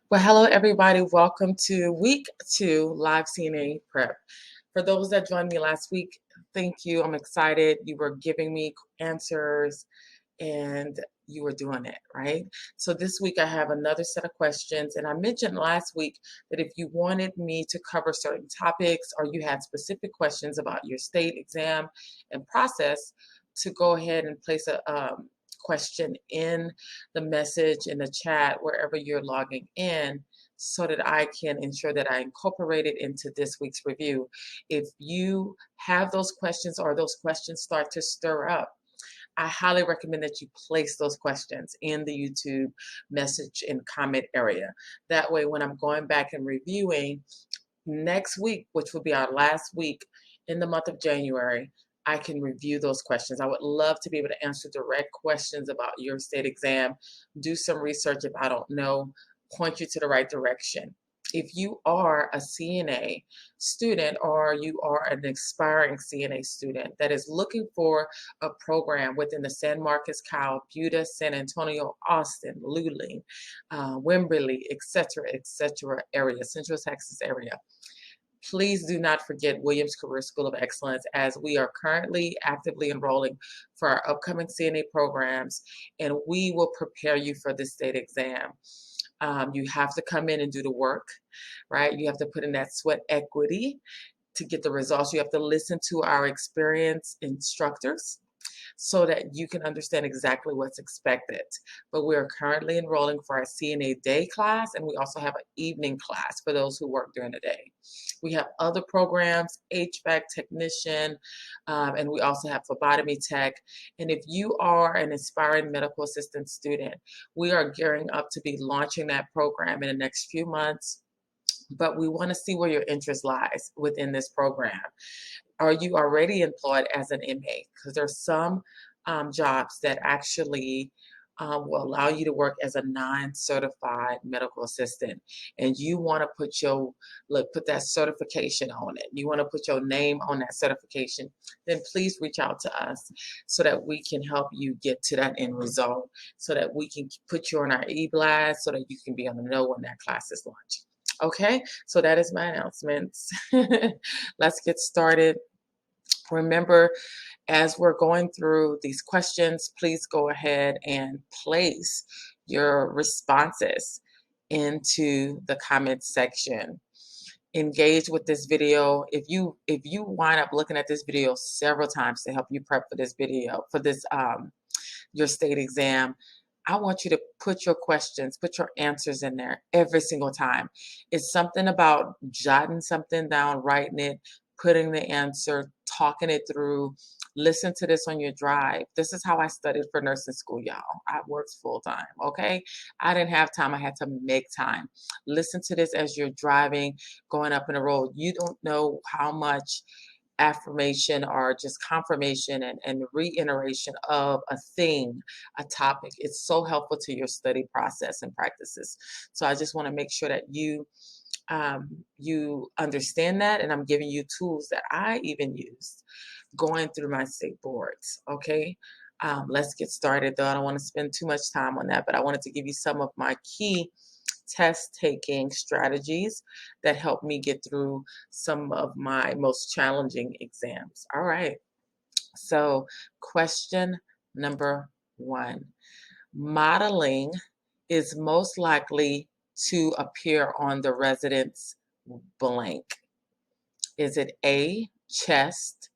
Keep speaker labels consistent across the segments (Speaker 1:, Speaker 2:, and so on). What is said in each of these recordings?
Speaker 1: Well, hello, everybody. Welcome to week 2 live CNA prep. For those that joined me last week, thank you. I'm excited. You were giving me answers and you were doing it, right? So this week I have another set of questions. And I mentioned last week that if you wanted me to cover certain topics or you had specific questions about your state exam and process, to go ahead and place a question in the message in the chat wherever you're logging in so that I can ensure that I incorporate it into this week's review. If you have those questions or those questions start to stir up, I highly recommend that you place those questions in the YouTube message and comment area. That way, when I'm going back and reviewing next week, which will be our last week in the month of January, I can review those questions. I would love to be able to answer direct questions about your state exam, do some research if I don't know, point you to the right direction. If you are a CNA student or you are an aspiring CNA student that is looking for a program within the San Marcos, Cal, Buda, San Antonio, Austin, Luling, Wimberley, etc. area, Central Texas area, please do not forget Williams Career School of Excellence, as we are currently actively enrolling for our upcoming CNA programs, and we will prepare you for the state exam. You have to come in and do the work, right? You have to put in that sweat equity to get the results. You have to listen to our experienced instructors so that you can understand exactly what's expected. But we are currently enrolling for our CNA day class, and we also have an evening class for those who work during the day. We have other programs, HVAC technician, and we also have phlebotomy tech. And if you are an aspiring medical assistant student, we are gearing up to be launching that program in the next few months. But we want to see where your interest lies within this program. Are you already employed as an MA? Because there's some jobs that actually will allow you to work as a non-certified medical assistant, and you want to put that certification on it. You want to put your name on that certification. Then please reach out to us so that we can help you get to that end result, so that we can put you on our e-blast, so that you can be on the know when that class is launched. Okay, so that is my announcements. Let's get started. Remember, as we're going through these questions, please go ahead and place your responses into the comments section. Engage with this video. If you wind up looking at this video several times to help you prep for this video, for this your state exam, I want you to put your questions, put your answers in there every single time. It's something about jotting something down, writing it, putting the answer, talking it through. Listen to this on your drive. This is how I studied for nursing school, y'all. I worked full time, okay? I didn't have time. I had to make time. Listen to this as you're driving, going up in the road. You don't know how much affirmation or just confirmation and reiteration of a thing, a topic. It's so helpful to your study process and practices. So I just want to make sure that you understand that, and I'm giving you tools that I even used going through my state boards. Okay. Let's get started, though. I don't want to spend too much time on that, but I wanted to give you some of my key test taking strategies that helped me get through some of my most challenging exams. All right. So, question number 1: modeling is most likely to appear on the resident's blank. Is it A, chest,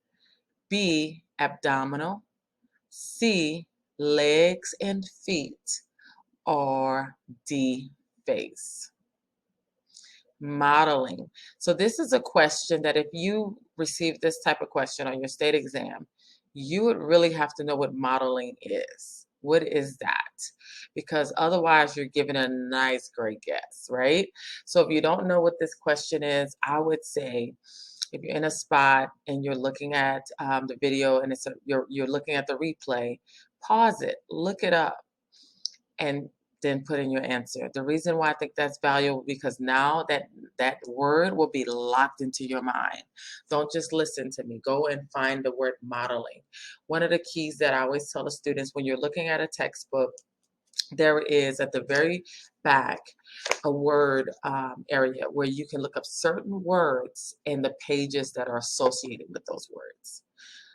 Speaker 1: B, abdominal, C, legs and feet, or D, face? Modeling. So this is a question that if you receive this type of question on your state exam, you would really have to know what modeling is. What is that? Because otherwise you're giving a nice, great guess, right? So if you don't know what this question is, I would say if you're in a spot and you're looking at the video and you're looking at the replay, pause it, look it up, and then put in your answer. The reason why I think that's valuable, because now that word will be locked into your mind. Don't just listen to me. Go and find the word modeling. One of the keys that I always tell the students when you're looking at a textbook, there is at the very back a word area where you can look up certain words and the pages that are associated with those words.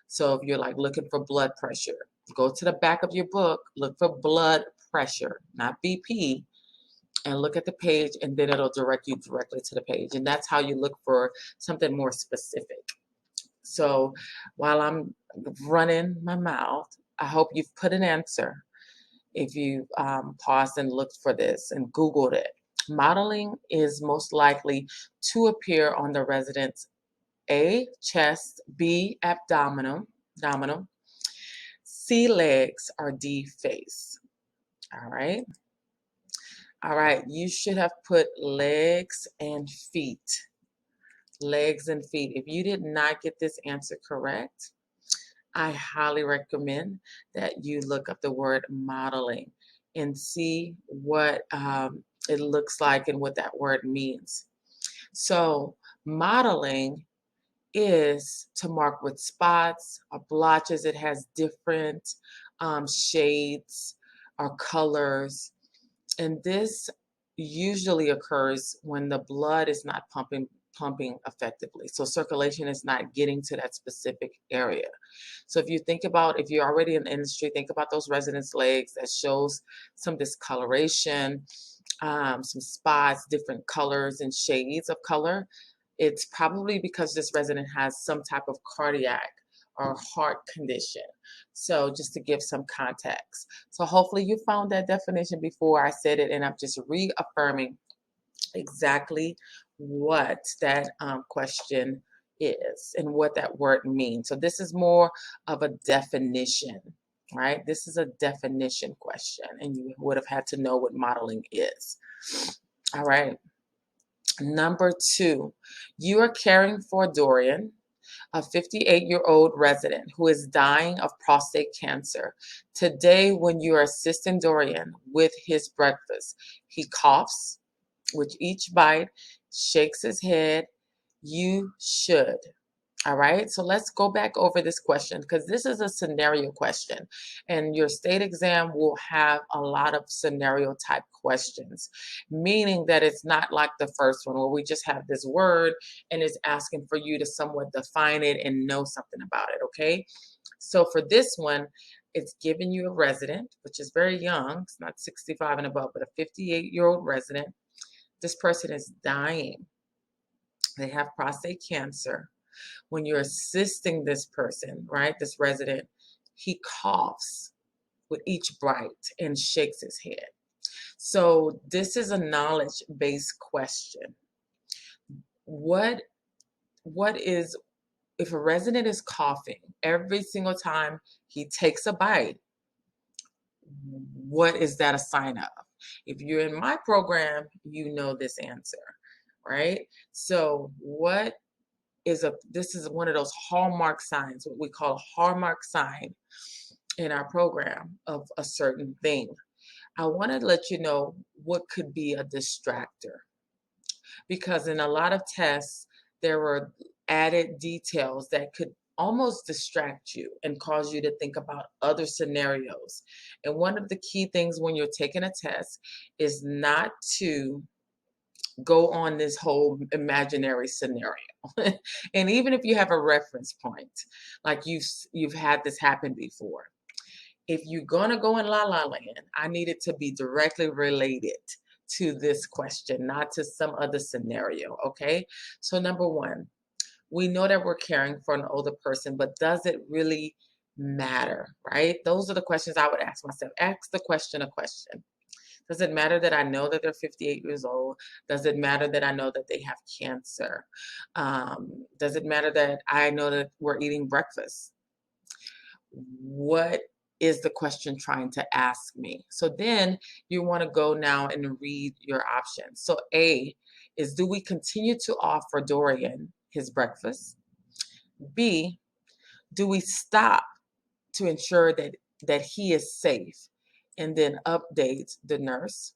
Speaker 1: So if you're like looking for blood pressure, go to the back of your book, look for blood pressure, not BP, and look at the page, and then it'll direct you directly to the page. And that's how you look for something more specific. So while I'm running my mouth, I hope you've put an answer if you paused and looked for this and Googled it. Modeling is most likely to appear on the resident's A, chest, B, abdominal, C, legs, or D, face. All right. All right. You should have put legs and feet. Legs and feet. If you did not get this answer correct, I highly recommend that you look up the word modeling and see what it looks like and what that word means. So, modeling is to mark with spots or blotches. It has different shades or colors. And this usually occurs when the blood is not pumping effectively. So circulation is not getting to that specific area. So if you think about, if you're already in the industry, think about those residents' legs that shows some discoloration, some spots, different colors and shades of color. It's probably because this resident has some type of cardiac or heart condition. So just to give some context. So hopefully you found that definition before I said it, and I'm just reaffirming exactly what that question is and what that word means. So this is more of a definition, right? This is a definition question, and you would have had to know what modeling is. All right. Number 2, you are caring for Dorian, a 58-year-old resident who is dying of prostate cancer. Today, when you are assisting Dorian with his breakfast, he coughs with each bite, shakes his head. You should. All right, so let's go back over this question because this is a scenario question, and your state exam will have a lot of scenario type questions, meaning that it's not like the first one where we just have this word and it's asking for you to somewhat define it and know something about it. Okay, so for this one, it's giving you a resident, which is very young, it's not 65 and above, but a 58-year-old resident. This person is dying, they have prostate cancer. When you're assisting this person, right, this resident, he coughs with each bite and shakes his head. So this is a knowledge-based question. What is, if a resident is coughing every single time he takes a bite, what is that a sign of? If you're in my program, you know this answer, right? So this is one of those hallmark signs, what we call a hallmark sign in our program of a certain thing. I want to let you know what could be a distractor, because in a lot of tests there were added details that could almost distract you and cause you to think about other scenarios. And one of the key things when you're taking a test is not to go on this whole imaginary scenario. And even if you have a reference point, like you've had this happen before, if you're gonna go in La La Land, I need it to be directly related to this question, not to some other scenario. Okay, so number 1, we know that we're caring for an older person, but does it really matter, right? Those are the questions I would ask myself. Ask the question a question. Does it matter that I know that they're 58 years old? Does it matter that I know that they have cancer? Does it matter that I know that we're eating breakfast? What is the question trying to ask me? So then you want to go now and read your options. So A is, do we continue to offer Dorian his breakfast? B, do we stop to ensure that he is safe and then update the nurse?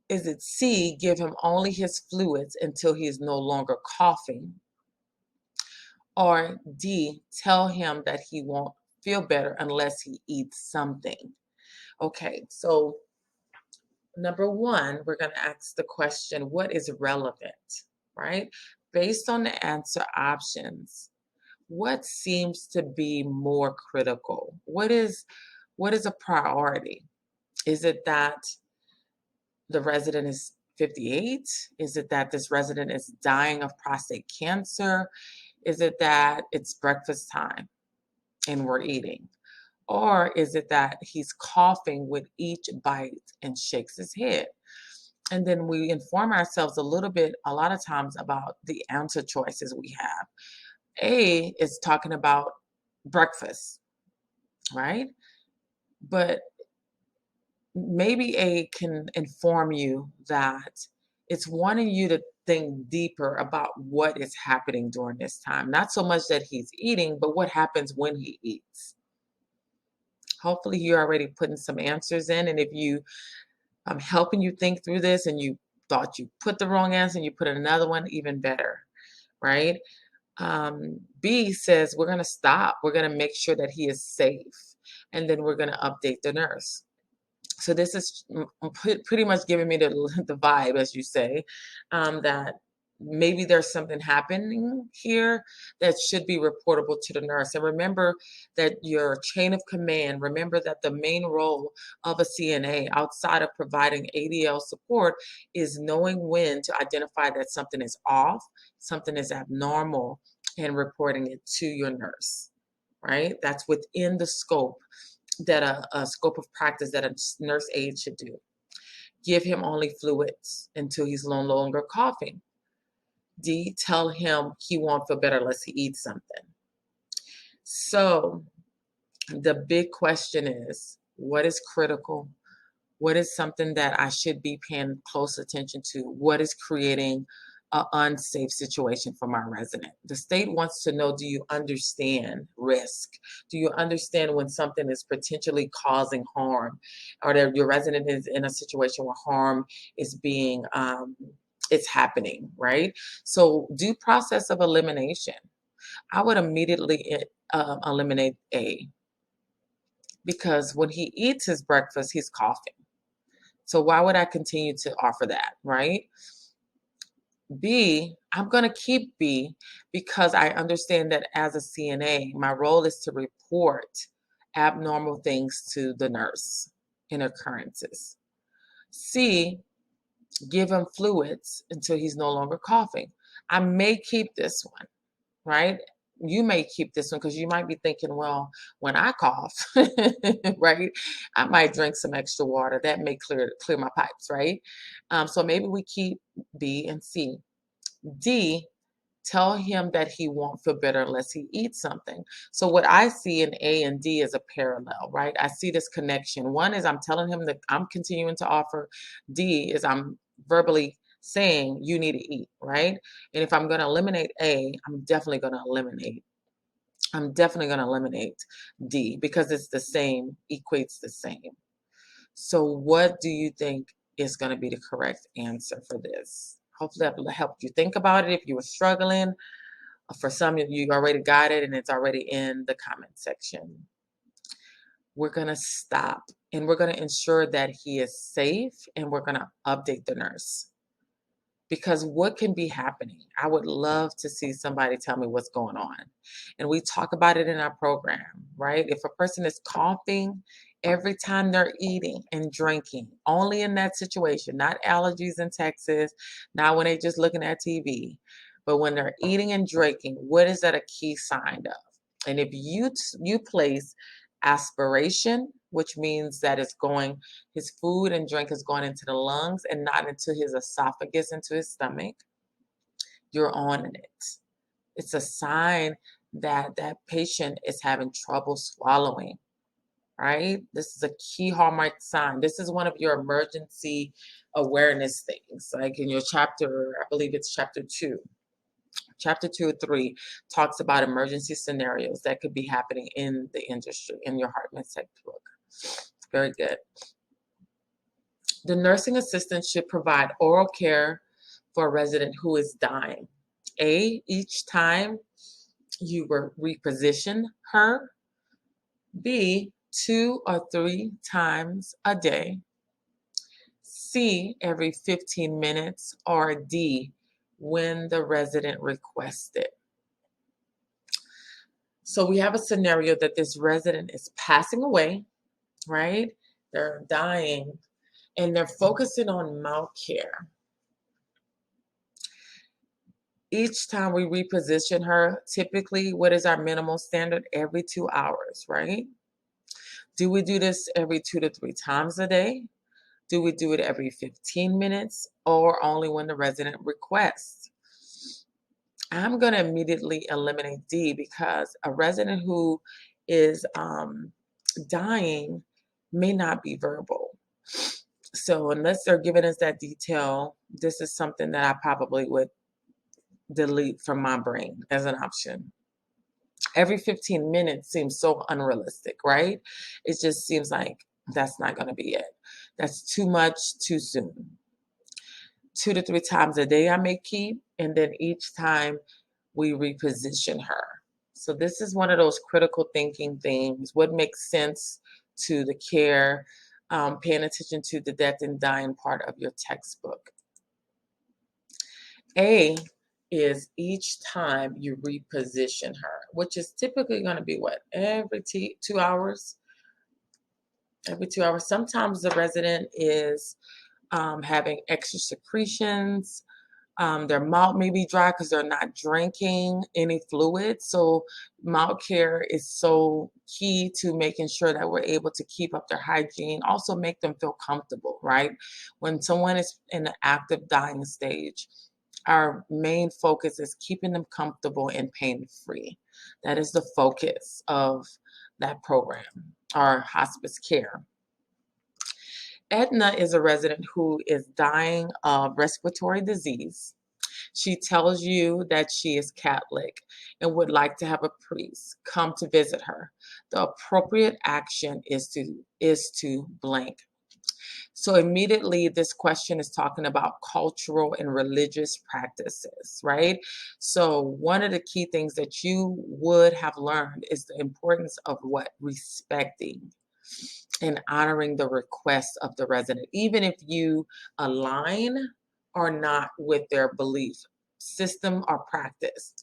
Speaker 1: Is it C, give him only his fluids until he is no longer coughing? Or D, tell him that he won't feel better unless he eats something? Okay, so number one, we're going to ask the question, what is relevant, right? Based on the answer options, what seems to be more critical? What is a priority? Is it that the resident is 58? Is it that this resident is dying of prostate cancer? Is it that it's breakfast time and we're eating? Or is it that he's coughing with each bite and shakes his head? And then we inform ourselves a little bit, a lot of times, about the answer choices we have. A is talking about breakfast, right? But maybe A can inform you that it's wanting you to think deeper about what is happening during this time. Not so much that he's eating, but what happens when he eats. Hopefully, you're already putting some answers in. And if I'm helping you think through this and you thought you put the wrong answer and you put another one, even better, right? B says we're going to stop. We're going to make sure that he is safe. And then we're going to update the nurse. So this is pretty much giving me the vibe, as you say, that maybe there's something happening here that should be reportable to the nurse. And remember that your chain of command, remember that the main role of a CNA outside of providing ADL support is knowing when to identify that something is off, something is abnormal, and reporting it to your nurse, right? That's within the scope that a scope of practice that a nurse aide should do. Give him only fluids until he's no longer coughing. D, tell him he won't feel better unless he eats something. So the big question is, what is critical? What is something that I should be paying close attention to? What is creating an unsafe situation for my resident? The state wants to know, do you understand risk? Do you understand when something is potentially causing harm, or that your resident is in a situation where harm is being, it's happening, right? So due process of elimination, I would immediately eliminate A, because when he eats his breakfast, he's coughing. So why would I continue to offer that, right? B, I'm going to keep B because I understand that as a CNA, my role is to report abnormal things to the nurse in occurrences. C, give him fluids until he's no longer coughing. I may keep this one, right? You may keep this one because you might be thinking, well, when I cough, right, I might drink some extra water. That may clear my pipes, right? So maybe we keep B and C. D, tell him that he won't feel better unless he eats something. So what I see in A and D is a parallel, right? I see this connection. One is I'm telling him that I'm continuing to offer. D is I'm verbally saying you need to eat, right? And if I'm going to eliminate A, I'm definitely going to eliminate D because it's the same, equates the same. So what do you think is going to be the correct answer for this? Hopefully that helped you think about it if you were struggling. For some of you already got it and it's already in the comment section. We're going to stop and we're going to ensure that he is safe and we're going to update the nurse. Because what can be happening? I would love to see somebody tell me what's going on. And we talk about it in our program, right? If a person is coughing every time they're eating and drinking, only in that situation, not allergies in Texas, not when they're just looking at TV, but when they're eating and drinking, what is that a key sign of? And if you place aspiration, which means that his food and drink is going into the lungs and not into his esophagus, into his stomach, you're on it. It's a sign that that patient is having trouble swallowing, right? This is a key hallmark sign. This is one of your emergency awareness things. Like in your chapter, I believe it's chapter 2. Chapter 2 or 3 talks about emergency scenarios that could be happening in the industry, in your Hartman textbook. Very good. The nursing assistant should provide oral care for a resident who is dying. A, each time you reposition her. B, 2 or 3 times a day, C, every 15 minutes, or D, when the resident requests it. So we have a scenario that this resident is passing away, right? They're dying and they're focusing on mouth care. Each time we reposition her, typically, what is our minimal standard? Every 2 hours, right? Do we do this every 2 to 3 times a day? Do we do it every 15 minutes or only when the resident requests? I'm going to immediately eliminate D because a resident who is dying may not be verbal. So unless they're giving us that detail, this is something that I probably would delete from my brain as an option. Every 15 minutes seems so unrealistic, right? It just seems like that's not going to be it. That's too much too soon. 2 to 3 times a day I may keep, and then each time we reposition her. So this is one of those critical thinking things. What makes sense to the care, paying attention to the death and dying part of your textbook. A is each time you reposition her, which is typically going to be what? Every 2 hours? Every 2 hours. Sometimes the resident is having extra secretions. Their mouth may be dry because they're not drinking any fluid. So mouth care is so key to making sure that we're able to keep up their hygiene, also make them feel comfortable, right? When someone is in the active dying stage, our main focus is keeping them comfortable and pain-free. That is the focus of that program, our hospice care. Edna is a resident who is dying of respiratory disease. She tells you that she is Catholic and would like to have a priest come to visit her. The appropriate action is to blank. So immediately this question is talking about cultural and religious practices, right? So one of the key things that you would have learned is the importance of what? Respecting and honoring the request of the resident, even if you align or not with their belief system or practice.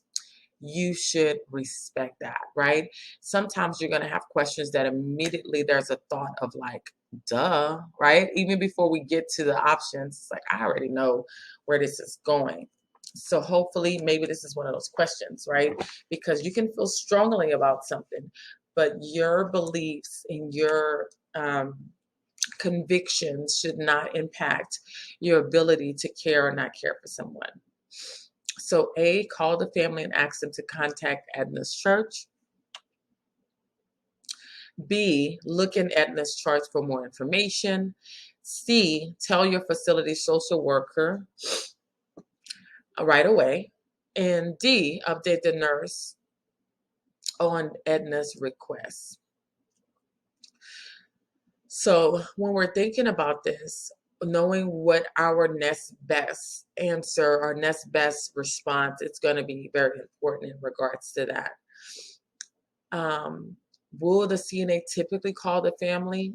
Speaker 1: You should respect that, right? Sometimes you're going to have questions that immediately there's a thought of like, duh, right? Even before we get to the options, it's like, I already know where this is going. So hopefully, maybe this is one of those questions, right? Because you can feel strongly about something, but your beliefs and your convictions should not impact your ability to care or not care for someone. So A, call the family and ask them to contact Edna's church. B, look in Edna's charts for more information. C, tell your facility social worker right away. And D, update the nurse on Edna's request. So when we're thinking about this, knowing what our next best answer, our next best response, it's going to be very important in regards to that. Will the CNA typically call the family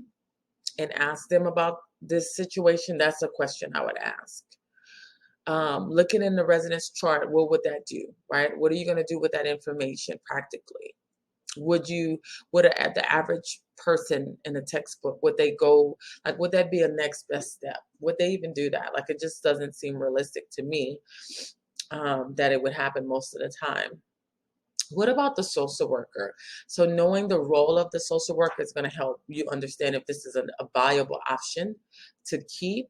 Speaker 1: and ask them about this situation? That's a question I would ask. Looking in the residence chart, what would that do, right? What are you going to do with that information practically? Would the average person in the textbook, would they go, like, would that be a next best step? Would they even do that? Like, it just doesn't seem realistic to me that it would happen most of the time. What about the social worker? So knowing the role of the social worker is going to help you understand if this is a viable option to keep,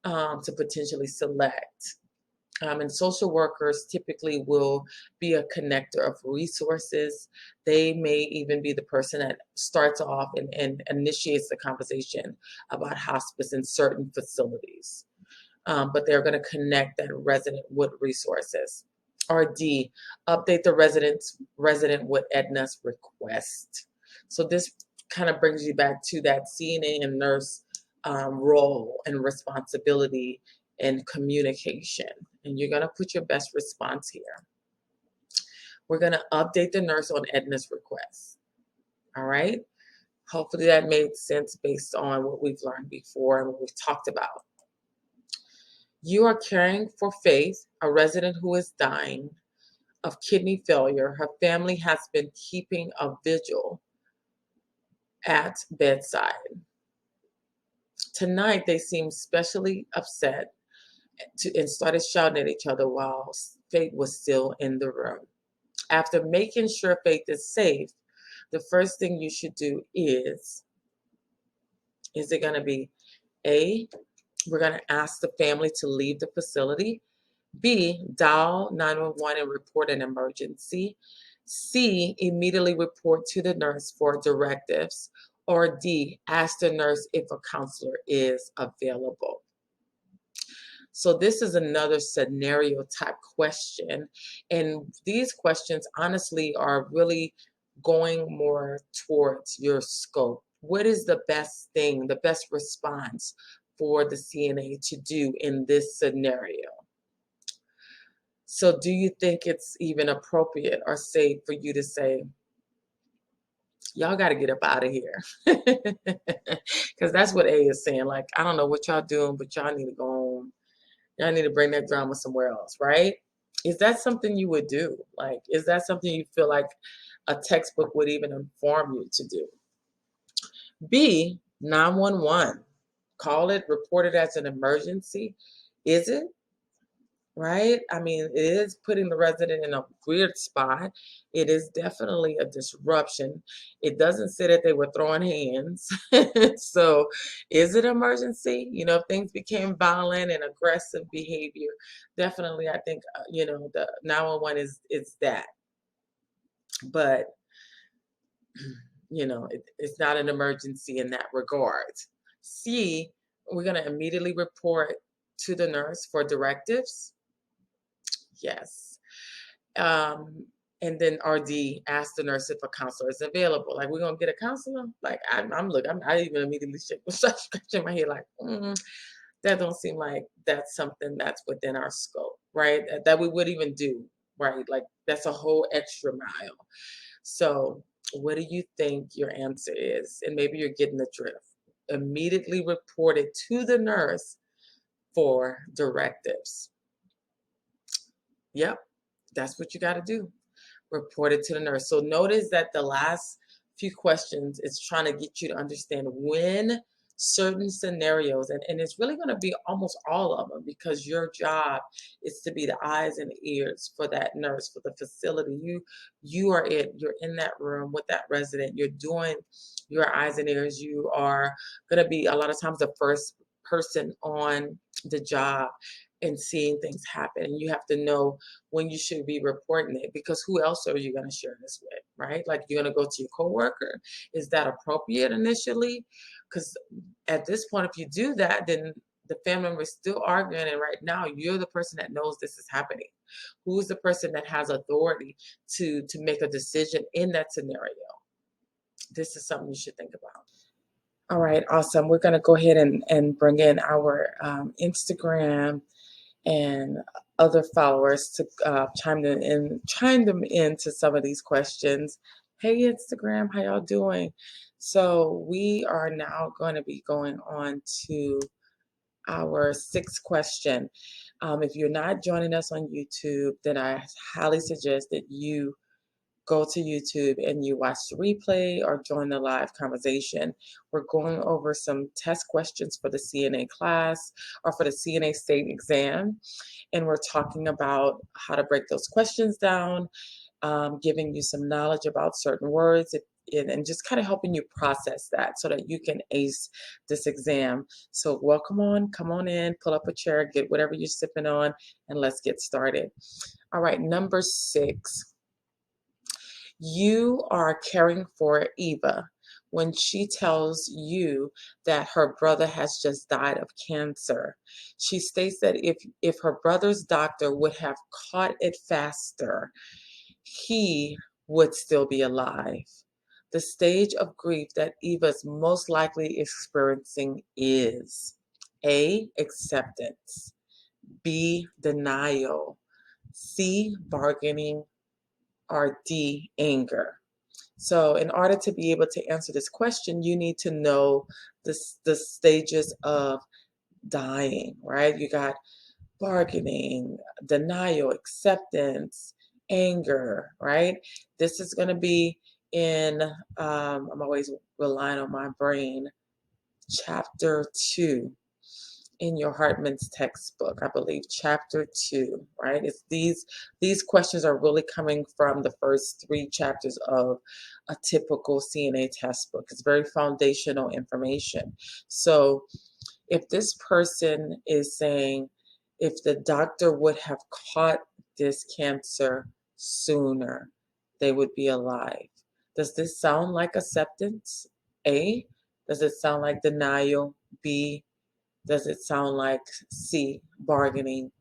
Speaker 1: to potentially select. And social workers typically will be a connector of resources. They may even be the person that starts off and initiates the conversation about hospice in certain facilities. But they're going to connect that resident with resources. Or D, update the resident with Edna's request. So this kind of brings you back to that CNA and nurse role and responsibility in communication. And you're going to put your best response here. We're going to update the nurse on Edna's request. All right. Hopefully that made sense based on what we've learned before and what we've talked about. You are caring for Faith, a resident who is dying of kidney failure. Her family has been keeping a vigil at bedside. Tonight, they seemed especially upset and started shouting at each other while Faith was still in the room. After making sure Faith is safe, the first thing you should do is it going to be A, we're going to ask the family to leave the facility. B, dial 911 and report an emergency. C, immediately report to the nurse for directives. Or D, ask the nurse if a counselor is available. So this is another scenario type question. And these questions honestly are really going more towards your scope. What is the best thing, the best response for the CNA to do in this scenario? So do you think it's even appropriate or safe for you to say, y'all got to get up out of here? Because that's what A is saying. Like, I don't know what y'all doing, but y'all need to go home. Y'all need to bring that drama somewhere else, right? Is that something you would do? Like, is that something you feel like a textbook would even inform you to do? B, 911. Call it, report it as an emergency. Is it? Right? I mean, it is putting the resident in a weird spot. It is definitely a disruption. It doesn't say that they were throwing hands. So, is it emergency? You know, if things became violent and aggressive behavior, definitely I think the 911 is that. But it's not an emergency in that regard. C, we're going to immediately report to the nurse for directives. Yes. And then RD asked the nurse if a counselor is available. Like, we're gonna get a counselor? Like, I even immediately start scratching my head, like, that don't seem like that's something that's within our scope, right? That we would even do, right? Like, that's a whole extra mile. So, what do you think your answer is? And maybe you're getting the drift. Immediately report it to the nurse for directives. Yep, that's what you got to do. Report it to the nurse. So notice that the last few questions is trying to get you to understand when certain scenarios, and it's really going to be almost all of them, because your job is to be the eyes and ears for that nurse, for the facility. You're in that room with that resident. You're doing your eyes and ears. You are going to be a lot of times the first person on the job and seeing things happen. And you have to know when you should be reporting it, because who else are you going to share this with, right? Like, you're going to go to your coworker. Is that appropriate initially? Because at this point, if you do that, then the family member is still arguing, and right now you're the person that knows this is happening. Who's the person that has authority to make a decision in that scenario? This is something you should think about. All right, awesome. We're going to go ahead and bring in our Instagram and other followers to chime them into some of these questions. Hey, Instagram, how y'all doing? So we are now going to be going on to our sixth question. If you're not joining us on YouTube, then I highly suggest that you go to YouTube and you watch the replay or join the live conversation. We're going over some test questions for the CNA class or for the CNA state exam. And we're talking about how to break those questions down, giving you some knowledge about certain words, and just kind of helping you process that so that you can ace this exam. So come on in, pull up a chair, get whatever you're sipping on, and let's get started. All right, number 6. You are caring for Eva when she tells you that her brother has just died of cancer. She states that if her brother's doctor would have caught it faster, he would still be alive. The stage of grief that Eva's most likely experiencing is A, acceptance, B, denial, C, bargaining, or D, anger. So in order to be able to answer this question, you need to know the stages of dying, right? You got bargaining, denial, acceptance, anger, right? This is going to be in, I'm always relying on my brain, chapter 2 in your Hartman's textbook, I believe, chapter 2, right? It's these questions are really coming from the first 3 chapters of a typical CNA textbook. It's very foundational information. So if this person is saying, if the doctor would have caught this cancer sooner, they would be alive. Does this sound like acceptance? A. Does it sound like denial? B. Does it sound like C, bargaining,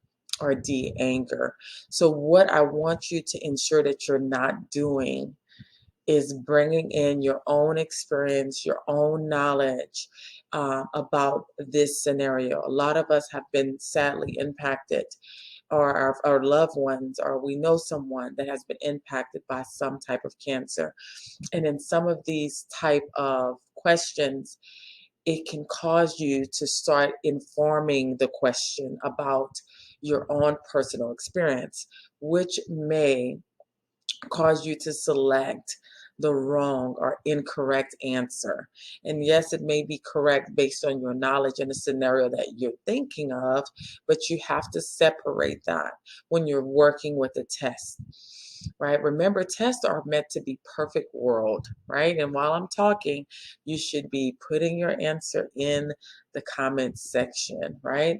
Speaker 1: or D, anger? So what I want you to ensure that you're not doing is bringing in your own experience, your own knowledge about this scenario. A lot of us have been sadly impacted, or our loved ones, or we know someone that has been impacted by some type of cancer. And in some of these type of questions, it can cause you to start informing the question about your own personal experience, which may cause you to select the wrong or incorrect answer. And yes, it may be correct based on your knowledge and the scenario that you're thinking of, but you have to separate that when you're working with a test. Right? Remember, tests are meant to be perfect world, right? And while I'm talking, you should be putting your answer in the comments section, right?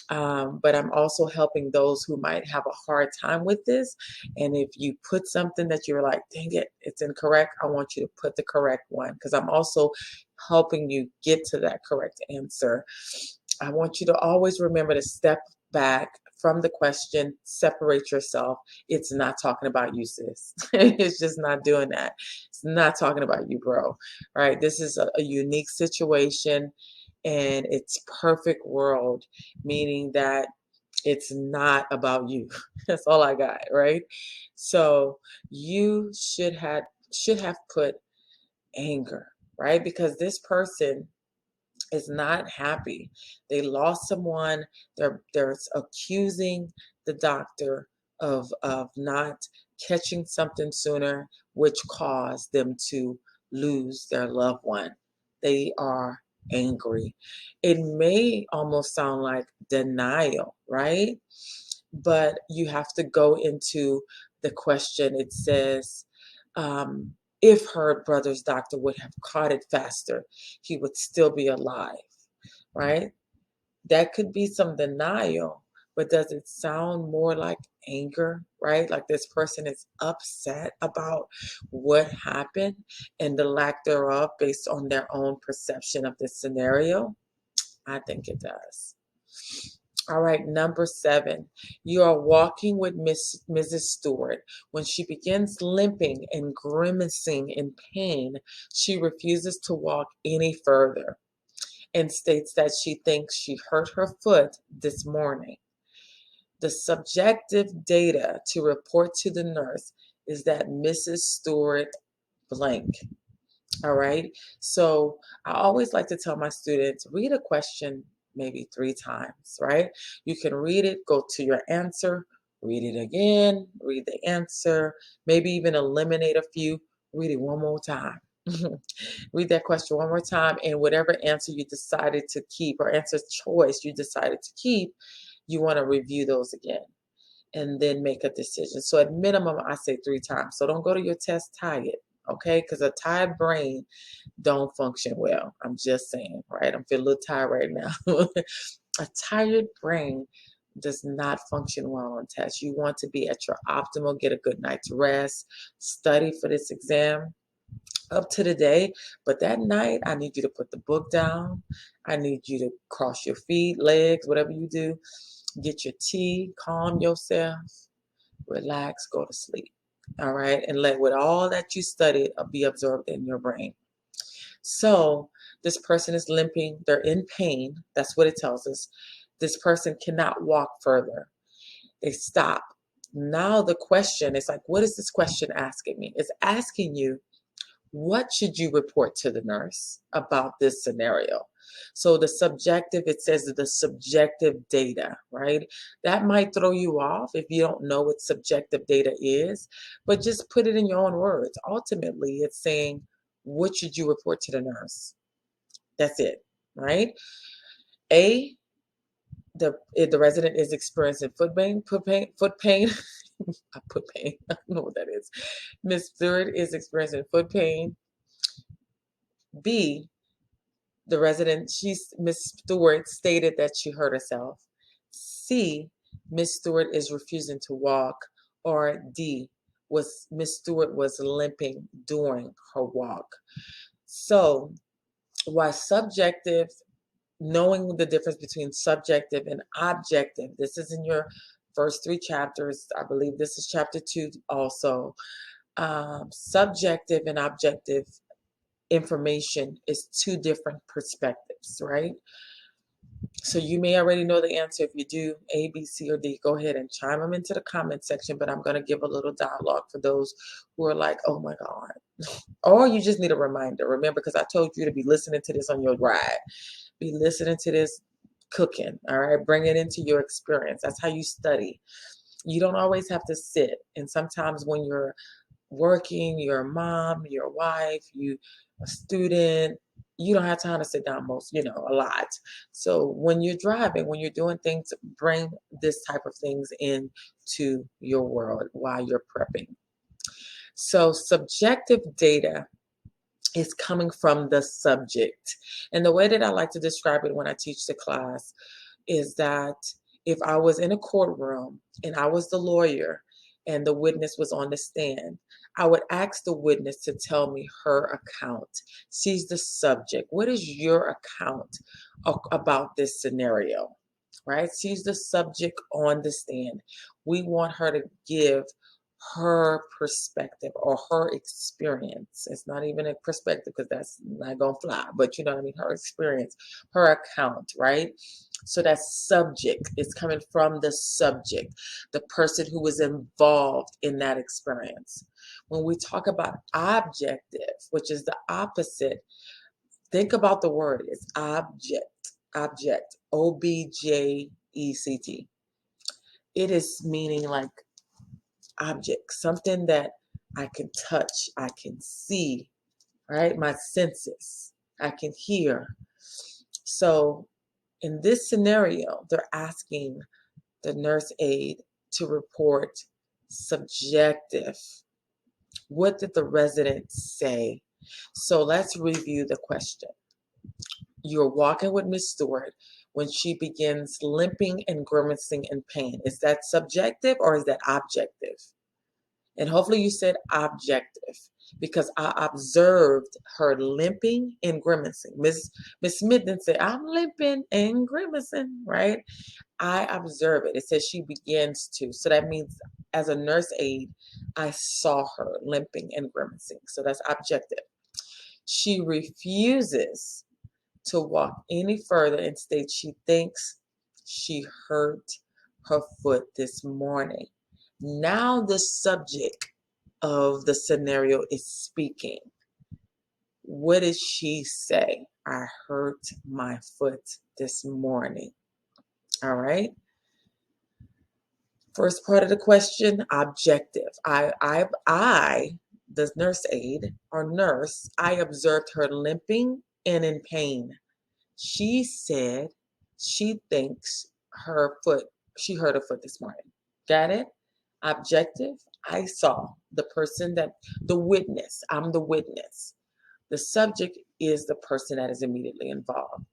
Speaker 1: But I'm also helping those who might have a hard time with this. And if you put something that you're like, dang it, it's incorrect, I want you to put the correct one, because I'm also helping you get to that correct answer. I want you to always remember to step back from the question, separate yourself. It's not talking about you, sis. It's just not doing that. It's not talking about you, bro. Right? This is a unique situation, and it's perfect world, meaning that it's not about you. That's all I got, right? So you should have put anger, right? Because this person is not happy. They lost someone. They're accusing the doctor of not catching something sooner, which caused them to lose their loved one. They are angry. It may almost sound like denial, right? But you have to go into the question. It says, if her brother's doctor would have caught it faster, he would still be alive, right? That could be some denial, but does it sound more like anger, right? Like this person is upset about what happened and the lack thereof based on their own perception of this scenario? I think it does. All right, number 7. You are walking with Mrs. Stewart. When she begins limping and grimacing in pain, she refuses to walk any further and states that she thinks she hurt her foot this morning. The subjective data to report to the nurse is that Mrs. Stewart blank. All right. So I always like to tell my students, read a question maybe 3 times, right? You can read it, go to your answer, read it again, read the answer, maybe even eliminate a few, read it one more time. Read that question one more time, and whatever answer you decided to keep or answer choice you decided to keep, you want to review those again and then make a decision. So at minimum, I say 3 times. So don't go to your test tired, okay? Because a tired brain don't function well. I'm just saying, right? I'm feeling a little tired right now. A tired brain does not function well on tests. You want to be at your optimal, get a good night's rest, study for this exam up to the day, but that night I need you to put the book down. I need you to cross your feet, legs, whatever you do. Get your tea, calm yourself, relax, go to sleep. All right, and let with all that you studied be absorbed in your brain. So this person is limping, they're in pain. That's what it tells us. This person cannot walk further. They stop. Now the question is like, what is this question asking me? It's asking you, What should you report to the nurse about this scenario? So the subjective, it says the subjective data, right? That might throw you off if you don't know what subjective data is, but just put it in your own words. Ultimately, it's saying, what should you report to the nurse? That's it, right? A, if the resident is experiencing foot pain, foot pain, I don't know what that is. Miss Stewart is experiencing foot pain. B, Miss Stewart stated that she hurt herself. C, Miss Stewart is refusing to walk. Or D, was Miss Stewart was limping during her walk. So, why subjective, knowing the difference between subjective and objective, this is in your first 3 chapters. I believe this is chapter 2 also. Subjective and objective information is 2 different perspectives, right? So you may already know the answer. If you do A, B, C, or D, go ahead and chime them into the comment section, but I'm going to give a little dialogue for those who are like, oh my God. Or you just need a reminder. Remember, because I told you to be listening to this on your ride. Be listening to this cooking, all right? Bring it into your experience. That's how you study. You don't always have to sit. And sometimes when you're working, you're a mom, you're a wife, you a student, you don't have time to sit down a lot. So when you're driving, when you're doing things, bring this type of things into your world while you're prepping. So subjective data is coming from the subject. And the way that I like to describe it when I teach the class is that if I was in a courtroom and I was the lawyer and the witness was on the stand, I would ask the witness to tell me her account. She's the subject. What is your account about this scenario? Right? She's the subject on the stand. We want her to give her perspective or her experience. It's not even a perspective because that's not going to fly, but you know what I mean? Her experience, her account, right? So that subject is coming from the subject, the person who was involved in that experience. When we talk about objective, which is the opposite, think about the word. It's object, object. It is meaning like object, something that I can touch, I can see, right? My senses, I can hear. So in this scenario, they're asking the nurse aide to report subjective. What did the resident say? So let's review the question. You're walking with Miss Stewart when she begins limping and grimacing in pain. Is that subjective or is that objective? And hopefully you said objective because I observed her limping and grimacing. Miss Smith didn't say, I'm limping and grimacing, right? I observe it. It says she begins to. So that means as a nurse aide, I saw her limping and grimacing. So that's objective. She refuses to walk any further and states she thinks she hurt her foot this morning. Now the subject of the scenario is speaking. What does she say? I hurt my foot this morning. All right. First part of the question, objective. The nurse aide or nurse, I observed her limping and in pain. She said she thinks she hurt her foot this morning. Got it? Objective, I saw the witness. I'm the witness. The subject is the person that is immediately involved.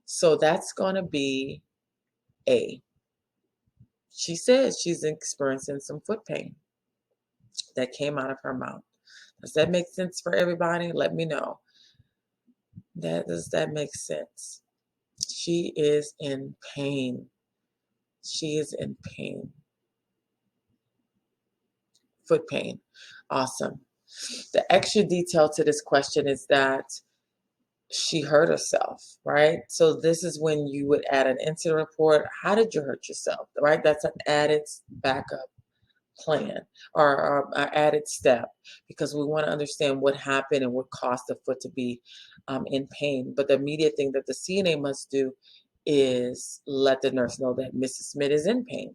Speaker 1: So that's going to be A. She says she's experiencing some foot pain that came out of her mouth. Does that make sense for everybody? Let me know. Does that make sense? She is in pain. She is in pain. Foot pain. Awesome. The extra detail to this question is that she hurt herself, right? So this is when you would add an incident report. How did you hurt yourself, right? That's an added backup plan or added step, because we want to understand what happened and what caused the foot to be in pain. But the immediate thing that the CNA must do is let the nurse know that Mrs. Smith is in pain.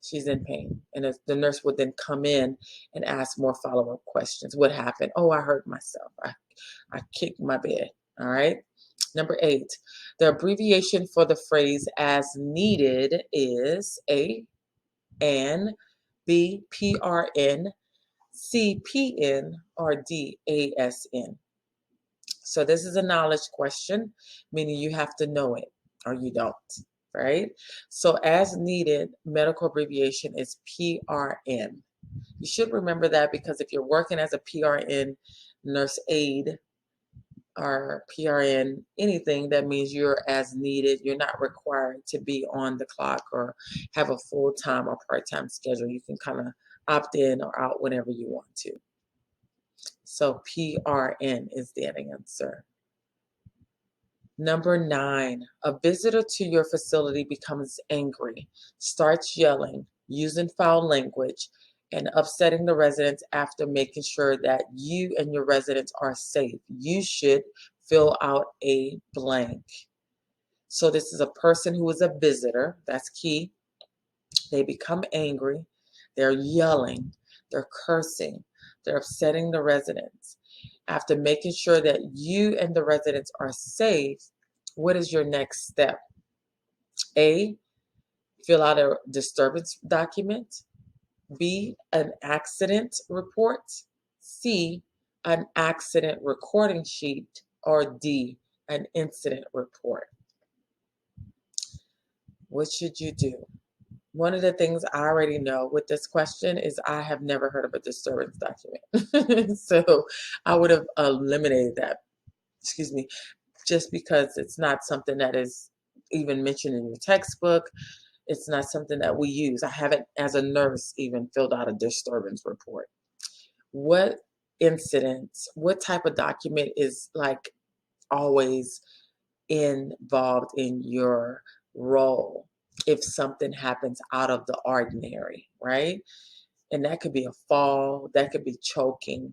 Speaker 1: She's in pain. And the nurse would then come in and ask more follow-up questions. What happened? Oh, I hurt myself. I kicked my bed. All right. Number 8, the abbreviation for the phrase as needed is A, an, B, PRN, C, PN, or D, ASN. So this is a knowledge question, meaning you have to know it or you don't, right? So as needed, medical abbreviation is PRN. You should remember that, because if you're working as a PRN, nurse aide, or PRN, anything, that means you're as needed. You're not required to be on the clock or have a full-time or part-time schedule. You can kind of opt in or out whenever you want to. So PRN is the answer. Number 9, a visitor to your facility becomes angry, starts yelling, using foul language, and upsetting the residents after making sure that you and your residents are safe. You should fill out a blank. So this is a person who is a visitor. That's key. They become angry. They're yelling. They're cursing. They're upsetting the residents. After making sure that you and the residents are safe, what is your next step? A, fill out a disturbance document. B, an accident report. C, an accident recording sheet. Or D, an incident report. What should you do? One of the things I already know with this question is I have never heard of a disturbance document. So I would have eliminated that, excuse me, just because it's not something that is even mentioned in your textbook. It's not something that we use. I haven't, as a nurse, even filled out a disturbance report. What incidents, what type of document is like always involved in your role if something happens out of the ordinary, right? And that could be a fall, that could be choking.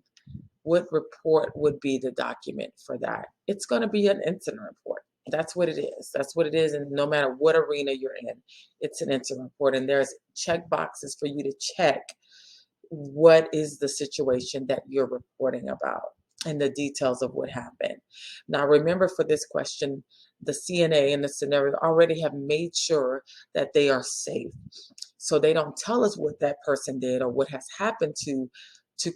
Speaker 1: What report would be the document for that? It's going to be an incident report. That's what it is. That's what it is. And no matter what arena you're in, it's an incident report. And there's check boxes for you to check what is the situation that you're reporting about and the details of what happened. Now, remember, for this question, the CNA in the scenario already have made sure that they are safe. So they don't tell us what that person did or what has happened to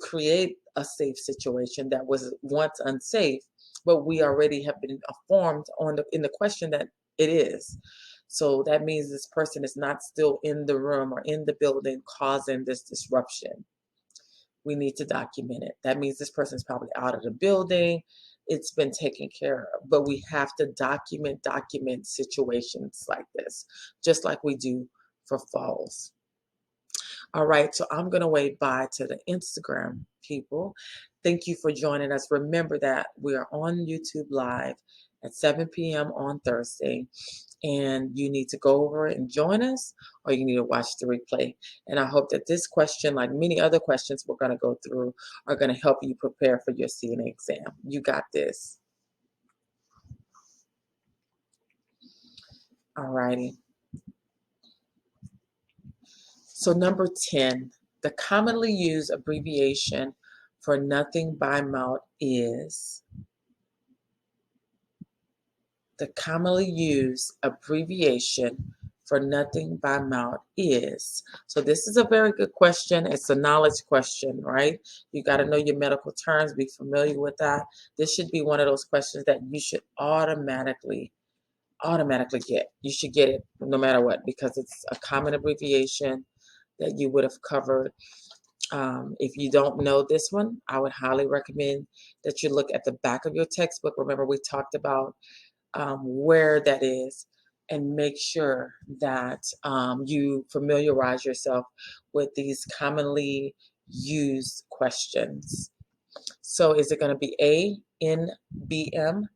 Speaker 1: create a safe situation that was once unsafe, but we already have been informed in the question that it is. So that means this person is not still in the room or in the building causing this disruption. We need to document it. That means this person is probably out of the building. It's been taken care of. But we have to document situations like this, just like we do for falls. All right, so I'm going to wave bye to the Instagram people. Thank you for joining us. Remember that we are on YouTube Live at 7 p.m. on Thursday, and you need to go over and join us, or you need to watch the replay. And I hope that this question, like many other questions we're going to go through, are going to help you prepare for your CNA exam. You got this. All righty. So number 10, the commonly used abbreviation for nothing by mouth is, the commonly used abbreviation for nothing by mouth is. So this is a very good question. It's a knowledge question, right? You got to know your medical terms, be familiar with that. This should be one of those questions that you should automatically get. You should get it no matter what, because it's a common abbreviation that you would have covered. If you don't know this one, I would highly recommend that you look at the back of your textbook. Remember, we talked about where that is, and make sure that you familiarize yourself with these commonly used questions. So is it going to be A, N, B, M,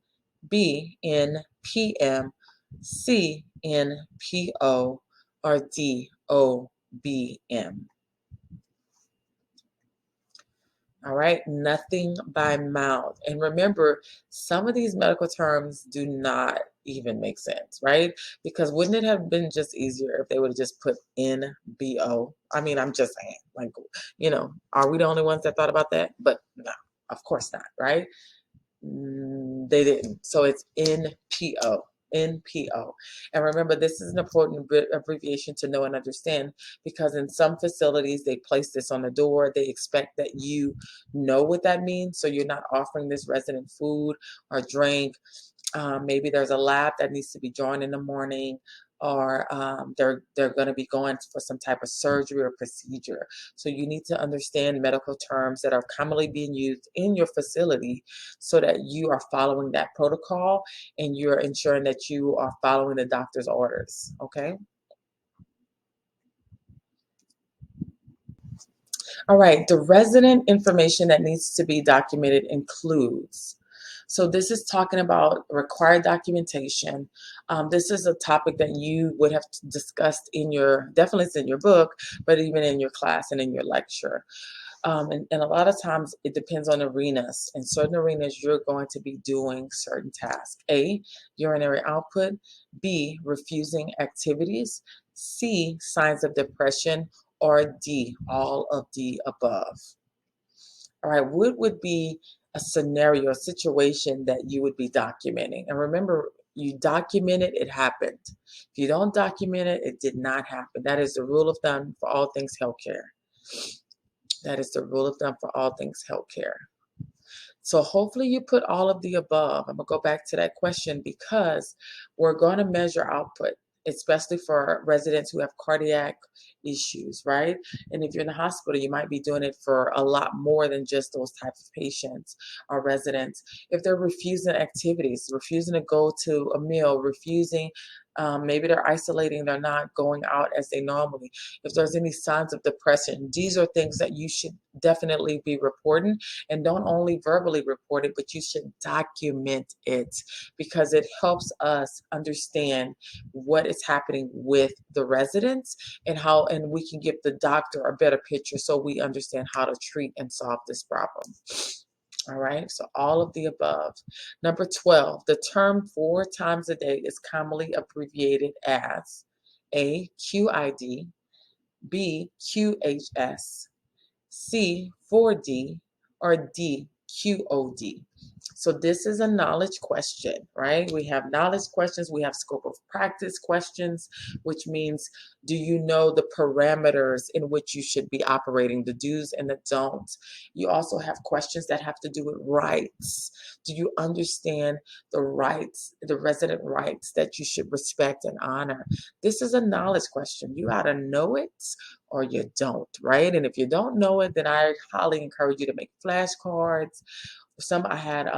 Speaker 1: B, N, P, M, C, N, P, O, or D, O, B, M? All right, nothing by mouth. And remember, some of these medical terms do not even make sense, right? Because wouldn't it have been just easier if they would have just put NBO? I mean, I'm just saying, like, are we the only ones that thought about that? But no, of course not, right? They didn't. So it's NPO. NPO. And remember, this is an important abbreviation to know and understand because in some facilities, they place this on the door. They expect that you know what that means. So you're not offering this resident food or drink. Maybe there's a lab that needs to be drawn in the morning, or they're going to be going for some type of surgery or procedure. So you need to understand medical terms that are commonly being used in your facility, so that you are following that protocol and you're ensuring that you are following the doctor's orders. Okay. All right, the resident information that needs to be documented includes. So this is talking about required documentation. This is a topic that you would have discussed in your, definitely it's in your book, but even in your class and in your lecture. And a lot of times it depends on arenas. In certain arenas, you're going to be doing certain tasks. A, urinary output. B, refusing activities. C, signs of depression. Or D, all of the above. All right, what would be a scenario, a situation that you would be documenting? And remember, you document it, it happened. If you don't document it, it did not happen. That is the rule of thumb for all things healthcare. That is the rule of thumb for all things healthcare. So hopefully you put all of the above. I'm going to go back to that question because we're going to measure output, especially for residents who have cardiac issues, right? And if you're in the hospital, you might be doing it for a lot more than just those types of patients or residents. If they're refusing activities, refusing to go to a meal, refusing, maybe they're isolating, they're not going out as they normally. If there's any signs of depression, these are things that you should definitely be reporting, and don't only verbally report it, but you should document it because it helps us understand what is happening with the residents and we can give the doctor a better picture so we understand how to treat and solve this problem. All right, so all of the above. Number 12, the term 4 times a day is commonly abbreviated as A, QID, B, QHS, C, 4D, or D, QOD. So this is a knowledge question, right? We have knowledge questions, we have scope of practice questions, which means, do you know the parameters in which you should be operating, the do's and the don'ts? You also have questions that have to do with rights. Do you understand the rights, the resident rights that you should respect and honor? This is a knowledge question. You ought to know it or you don't, right? And if you don't know it, then I highly encourage you to make flashcards. Some I had,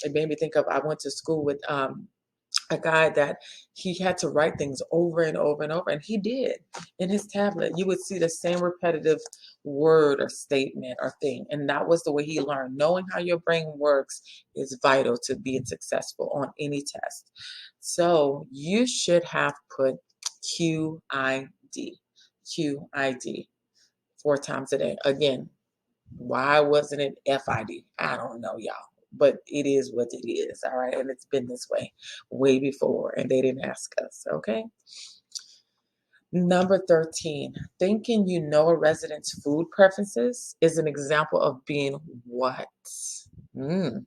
Speaker 1: it made me think of, I went to school with a guy that he had to write things over and over and over, and he did in his tablet. You would see the same repetitive word or statement or thing, and that was the way he learned. Knowing how your brain works is vital to being successful on any test. So you should have put QID, QID 4 times a day. Again, why wasn't it FID? I don't know, y'all. But it is what it is, all right? And it's been this way before, and they didn't ask us, okay? Number 13, thinking you know a resident's food preferences is an example of being what? Mm,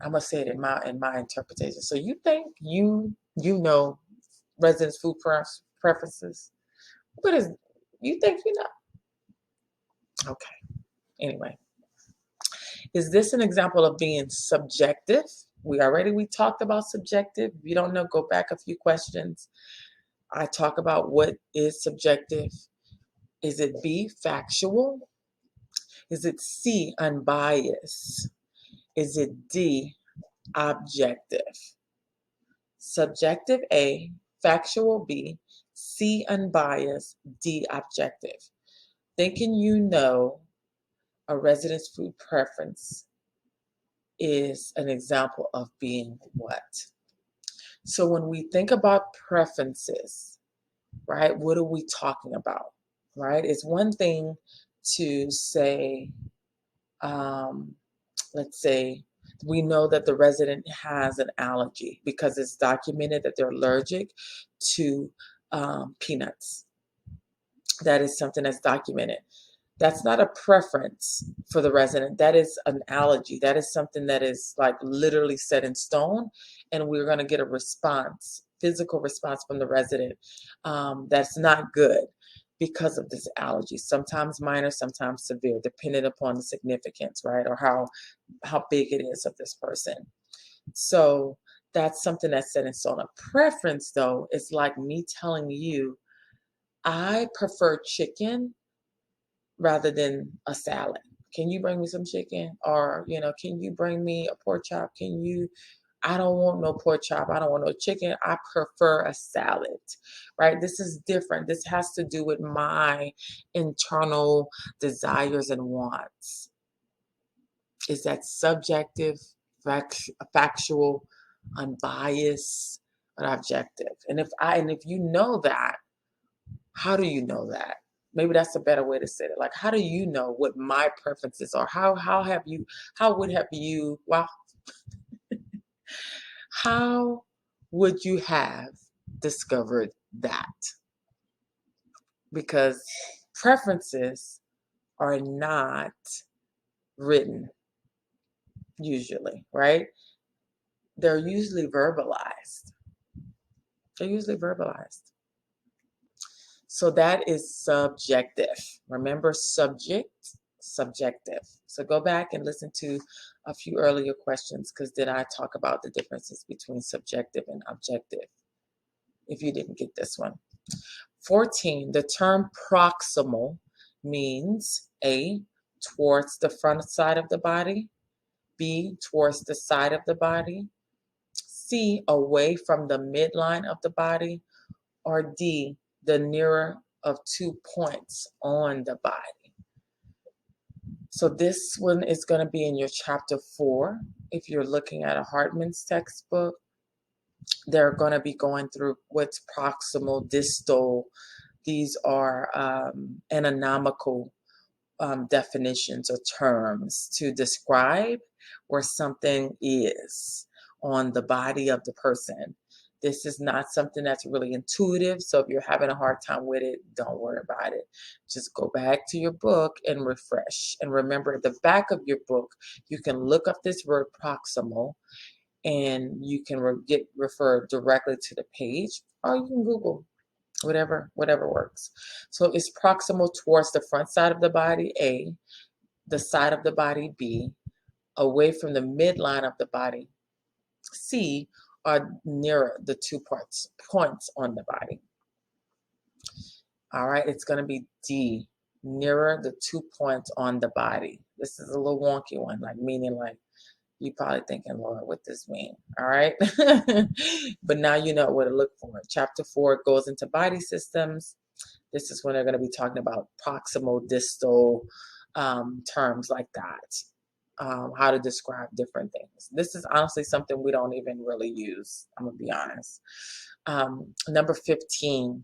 Speaker 1: I'm gonna say it in my interpretation. So you think you know residents' food preferences? What is you think you know? Okay. Anyway, is this an example of being subjective? We talked about subjective. If you don't know, go back a few questions. I talk about what is subjective. Is it B, factual? Is it C, unbiased? Is it D, objective? Subjective A, factual B, C, unbiased, D, objective. Thinking you know a resident's food preference is an example of being what? So when we think about preferences, right, what are we talking about? Right? It's one thing to say, let's say we know that the resident has an allergy because it's documented that they're allergic to peanuts. That is something that's documented. That's not a preference for the resident. That is an allergy. That is something that is like literally set in stone, and we're going to get a response, physical response from the resident that's not good because of this allergy. Sometimes minor, sometimes severe, depending upon the significance, right, or how big it is of this person. So that's something that's set in stone. A preference, though, is like me telling you, I prefer chicken rather than a salad. Can you bring me some chicken? Or, can you bring me a pork chop? I don't want no pork chop. I don't want no chicken. I prefer a salad, right? This is different. This has to do with my internal desires and wants. Is that subjective, factual, unbiased, or objective? And if you know that, how do you know that? Maybe that's a better way to say it. Like, how do you know what my preferences are? How how would you have discovered that? Because preferences are not written usually, right? They're usually verbalized. They're usually verbalized. So that is subjective. Remember, subjective. So go back and listen to a few earlier questions, because did I talk about the differences between subjective and objective? If you didn't get this one. 14, the term proximal means A, towards the front side of the body, B, towards the side of the body, C, away from the midline of the body, or D, the nearer of 2 points on the body. So this one is going to be in your chapter 4. If you're looking at a Hartman's textbook, they're going to be going through what's proximal, distal. These are anatomical definitions or terms to describe where something is on the body of the person. This is not something that's really intuitive. So if you're having a hard time with it, don't worry about it. Just go back to your book and refresh. And remember, at the back of your book, you can look up this word proximal, and you can get referred directly to the page, or you can Google. Whatever works. So it's proximal towards the front side of the body, A, the side of the body, B, away from the midline of the body, C, or nearer the 2 points on the body. All right, it's going to be D, nearer the 2 points on the body. This is a little wonky one, meaning you probably thinking, Lord, what this mean? All right. But now you know what to look for. Chapter 4 goes into body systems. This is when they're going to be talking about proximal, distal terms like that. How to describe different things. This is honestly something we don't even really use. I'm going to be honest. Number 15,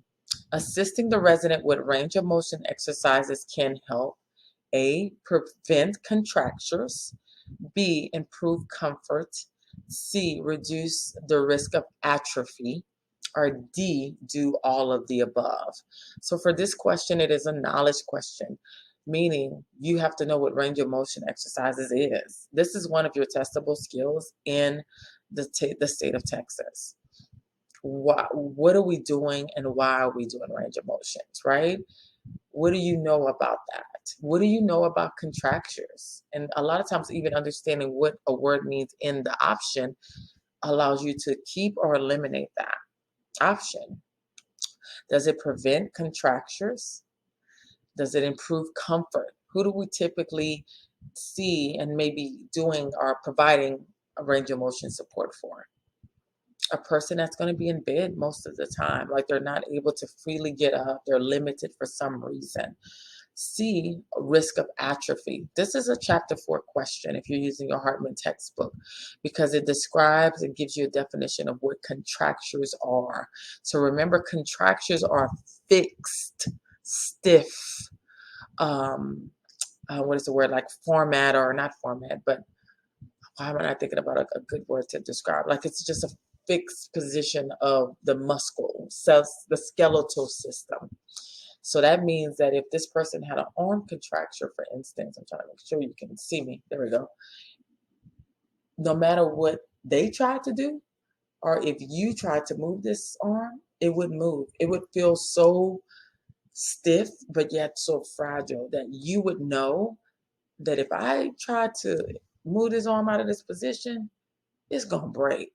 Speaker 1: assisting the resident with range of motion exercises can help A, prevent contractures, B, improve comfort, C, reduce the risk of atrophy, or D, do all of the above. So for this question, it is a knowledge question, meaning you have to know what range of motion exercises is. This is one of your testable skills in the state of Texas. What are we doing, and why are we doing range of motions, right? What do you know about that? What do you know about contractures? And a lot of times, even understanding what a word means in the option allows you to keep or eliminate that option. Does it prevent contractures? Does it improve comfort? Who do we typically see and maybe doing or providing a range of motion support for? A person that's going to be in bed most of the time, like they're not able to freely get up, they're limited for some reason. C, risk of atrophy. This is a chapter 4 question if you're using your Hartman textbook, because it describes and gives you a definition of what contractures are. So remember, contractures are fixed, stiff, what is the word, like format, or not format, but why am I not thinking about a good word to describe? Like it's just a fixed position of the muscle cells, the skeletal system. So that means that if this person had an arm contracture, for instance, I'm trying to make sure you can see me. There we go. No matter what they tried to do, or if you tried to move this arm, it would move. It would feel so stiff, but yet so fragile that you would know that if I try to move this arm out of this position, it's gonna break.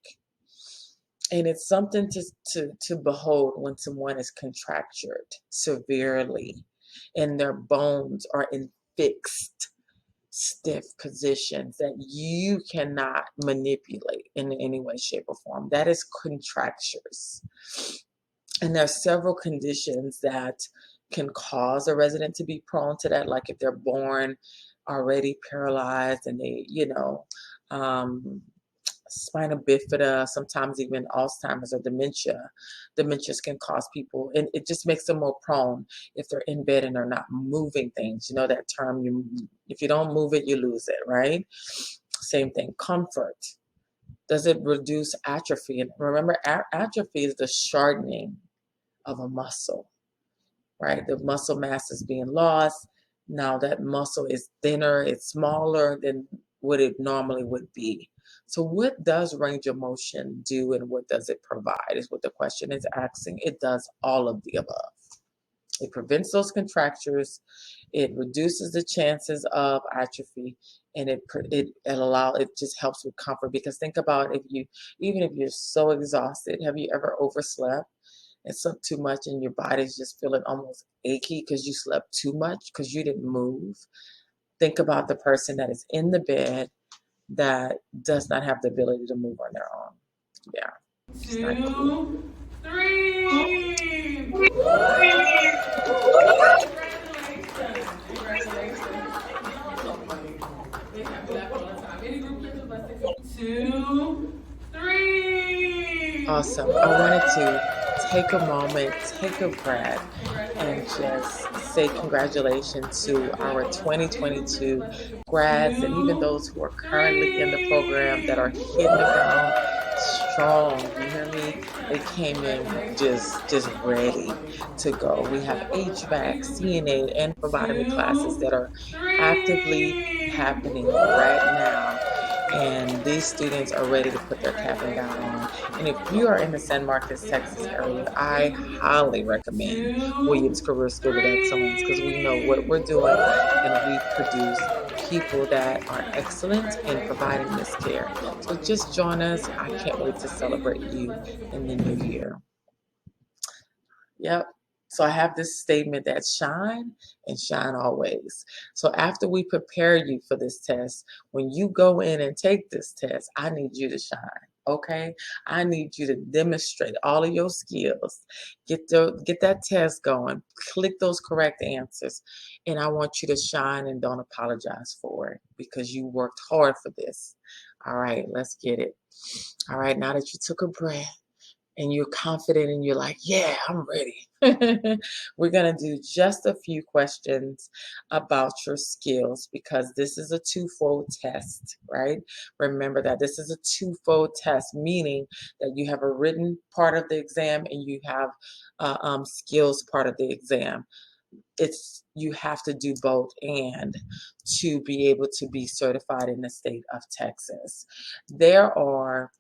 Speaker 1: And it's something to behold when someone is contractured severely and their bones are in fixed, stiff positions that you cannot manipulate in any way, shape, or form. That is contractures. And there are several conditions that can cause a resident to be prone to that, like if they're born already paralyzed and they, um, spina bifida, sometimes even Alzheimer's or dementia. Dementias can cause people, and it just makes them more prone if they're in bed and they're not moving things. You know that term, if you don't move it, you lose it, right? Same thing, comfort. Does it reduce atrophy? And remember, atrophy is the shortening of a muscle, right? The muscle mass is being lost. Now that muscle is thinner, it's smaller than what it normally would be. So what does range of motion do and what does it provide is what the question is asking. It does all of the above. It prevents those contractures, it reduces the chances of atrophy, and it just helps with comfort. Because think about, even if you're so exhausted, have you ever overslept? And slept too much and your body's just feeling almost achy because you slept too much because you didn't move. Think about the person that is in the bed that does not have the ability to move on their own. Yeah.
Speaker 2: Two, three. Two, three.
Speaker 1: Awesome. I wanted to take a moment, take a breath, and just say congratulations to our 2022 grads and even those who are currently in the program that are hitting the ground strong. You hear me? They came in just ready to go. We have HVAC, CNA, and phlebotomy classes that are actively happening right now. And these students are ready to put their cap and gown on. And if you are in the San Marcos, Texas area, I highly recommend Williams Career School of Excellence because we know what we're doing and we produce people that are excellent in providing this care. So just join us. I can't wait to celebrate you in the new year. Yep. So I have this statement that shine and shine always. So after we prepare you for this test, when you go in and take this test, I need you to shine. Okay, I need you to demonstrate all of your skills. Get that test going. Click those correct answers, and I want you to shine and don't apologize for it because you worked hard for this. All right, let's get it. All right, now that you took a breath and you're confident and you're like, yeah, I'm ready. We're going to do just a few questions about your skills because this is a twofold test, right? Remember that this is a twofold test, meaning that you have a written part of the exam and you have skills part of the exam. You have to do both and to be able to be certified in the state of Texas. There are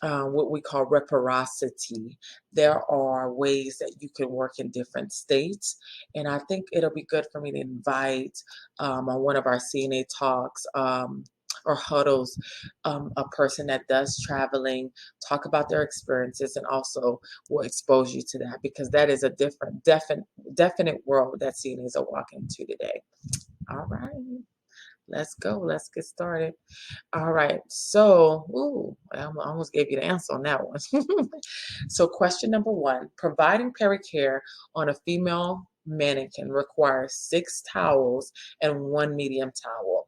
Speaker 1: what we call reciprocity. There are ways that you can work in different states. And I think it'll be good for me to invite on one of our CNA talks or huddles a person that does traveling, talk about their experiences, and also will expose you to that because that is a definite world that CNAs are walking to today. All right. Let's go. Let's get started. All right. So, I almost gave you the answer on that one. So, question number 1, providing pericare on a female mannequin requires 6 towels and 1 medium towel.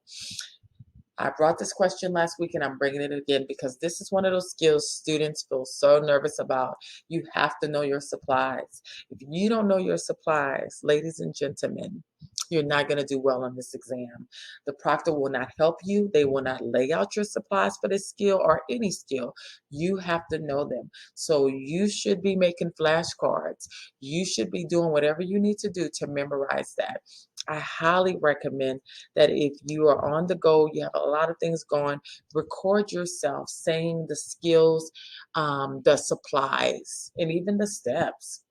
Speaker 1: I brought this question last week and I'm bringing it again because this is one of those skills students feel so nervous about. You have to know your supplies. If you don't know your supplies, ladies and gentlemen, you're not going to do well on this exam. The proctor will not help you. They will not lay out your supplies for this skill or any skill. You have to know them. So you should be making flashcards. You should be doing whatever you need to do to memorize that. I highly recommend that if you are on the go, you have a lot of things going, record yourself saying the skills, the supplies, and even the steps,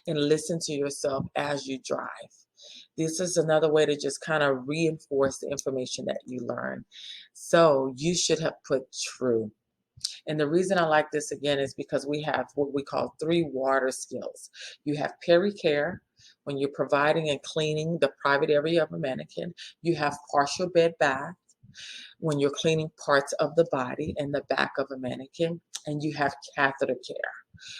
Speaker 1: and listen to yourself as you drive. This is another way to just kind of reinforce the information that you learn. So you should have put true. And the reason I like this again is because we have what we call 3 water skills. You have peri-care, when you're providing and cleaning the private area of a mannequin. You have partial bed bath, when you're cleaning parts of the body and the back of a mannequin. And you have catheter care,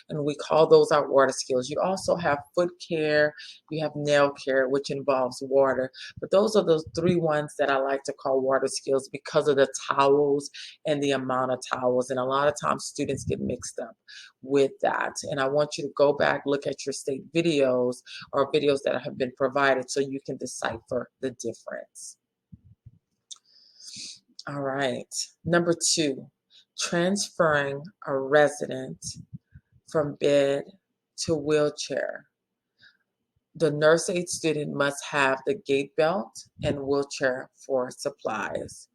Speaker 1: and we call those our water skills. You also have foot care, you have nail care, which involves water. But those are those 3 ones that I like to call water skills because of the towels and the amount of towels. And a lot of times students get mixed up with that. And I want you to go back, look at your state videos or videos that have been provided so you can decipher the difference. All right. Number 2, transferring a resident from bed to wheelchair. The nurse aid student must have the gait belt and wheelchair for supplies.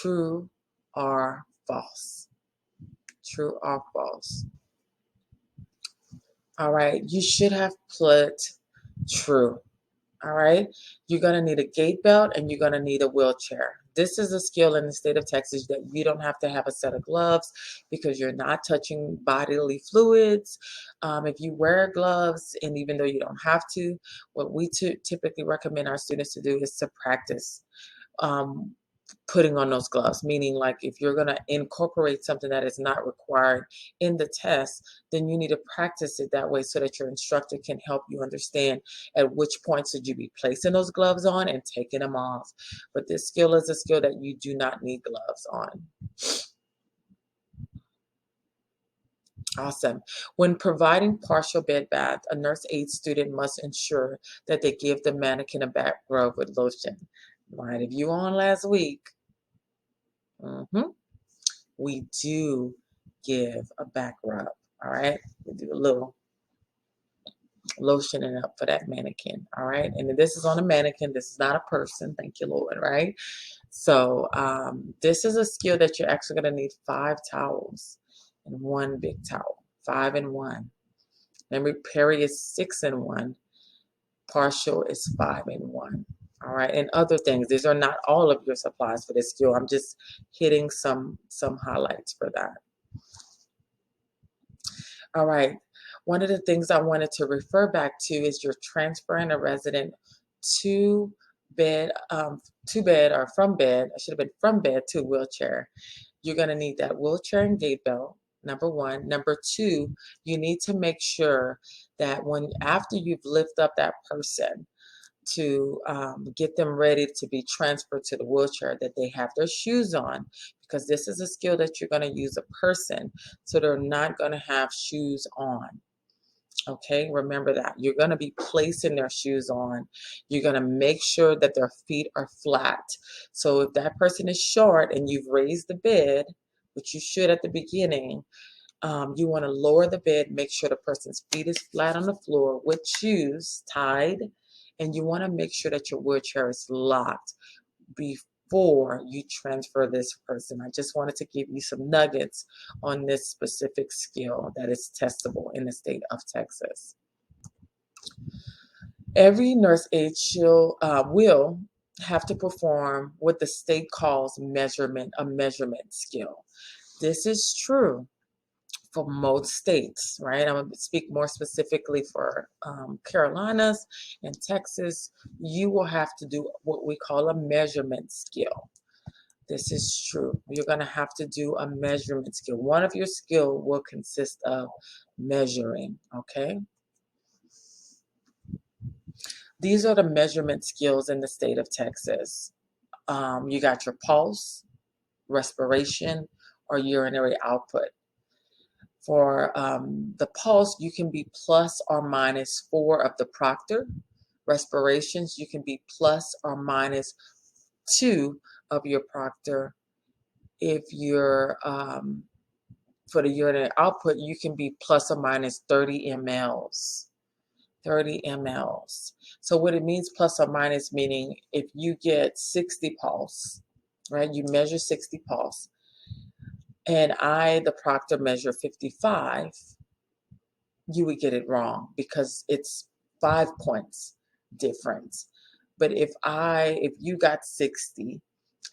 Speaker 1: True or false? True or false? All right, you should have put true. All right, you're going to need a gait belt and you're going to need a wheelchair. This is a skill in the state of Texas that you don't have to have a set of gloves because you're not touching bodily fluids. If you wear gloves, and even though you don't have to, what we typically recommend our students to do is to practice um, putting on those gloves, meaning like if you're going to incorporate something that is not required in the test, then you need to practice it that way so that your instructor can help you understand at which points should you be placing those gloves on and taking them off. But this skill is a skill that you do not need gloves on. Awesome. When providing partial bed bath, a nurse aid student must ensure that they give the mannequin a back rub with lotion. Right, if you were on last week, we do give a back rub. All right, we do a little lotioning up for that mannequin. All right, and this is on a mannequin. This is not a person. Thank you, Lord. Right. So this is a skill that you're actually going to need 5 towels and 1 big towel. 5 and 1. Remember, peri is 6 and 1. Partial is 5 and 1. All right, and other things. These are not all of your supplies for this skill. I'm just hitting some highlights for that. All right, one of the things I wanted to refer back to is you're transferring a resident to bed, or from bed. I should have been from bed to wheelchair. You're going to need that wheelchair and gait belt. Number 1. Number 2, you need to make sure that after you've lifted up that person to get them ready to be transferred to the wheelchair, that they have their shoes on, because this is a skill that you're going to use a person, so they're not going to have shoes on. Okay, remember that. You're going to be placing their shoes on. You're going to make sure that their feet are flat. So if that person is short and you've raised the bed, which you should at the beginning, you want to lower the bed, make sure the person's feet is flat on the floor with shoes tied, and you want to make sure that your wheelchair is locked before you transfer this person. I just wanted to give you some nuggets on this specific skill that is testable in the state of Texas. Every nurse aide will have to perform what the state calls a measurement skill. This is true for most states, right? I'm going to speak more specifically for Carolinas and Texas. You will have to do what we call a measurement skill. This is true. You're going to have to do a measurement skill. One of your skill will consist of measuring, okay? These are the measurement skills in the state of Texas. You got your pulse, respiration, or urinary output. For the pulse, you can be plus or minus 4 of the proctor. Respirations, you can be plus or minus 2 of your proctor. If you're for the urinary output, you can be plus or minus 30 mLs. 30 mLs. So what it means plus or minus, meaning if you get 60 pulse, right? You measure 60 pulse, and I, the proctor, measure 55, you would get it wrong because it's 5 points difference. But if you got 60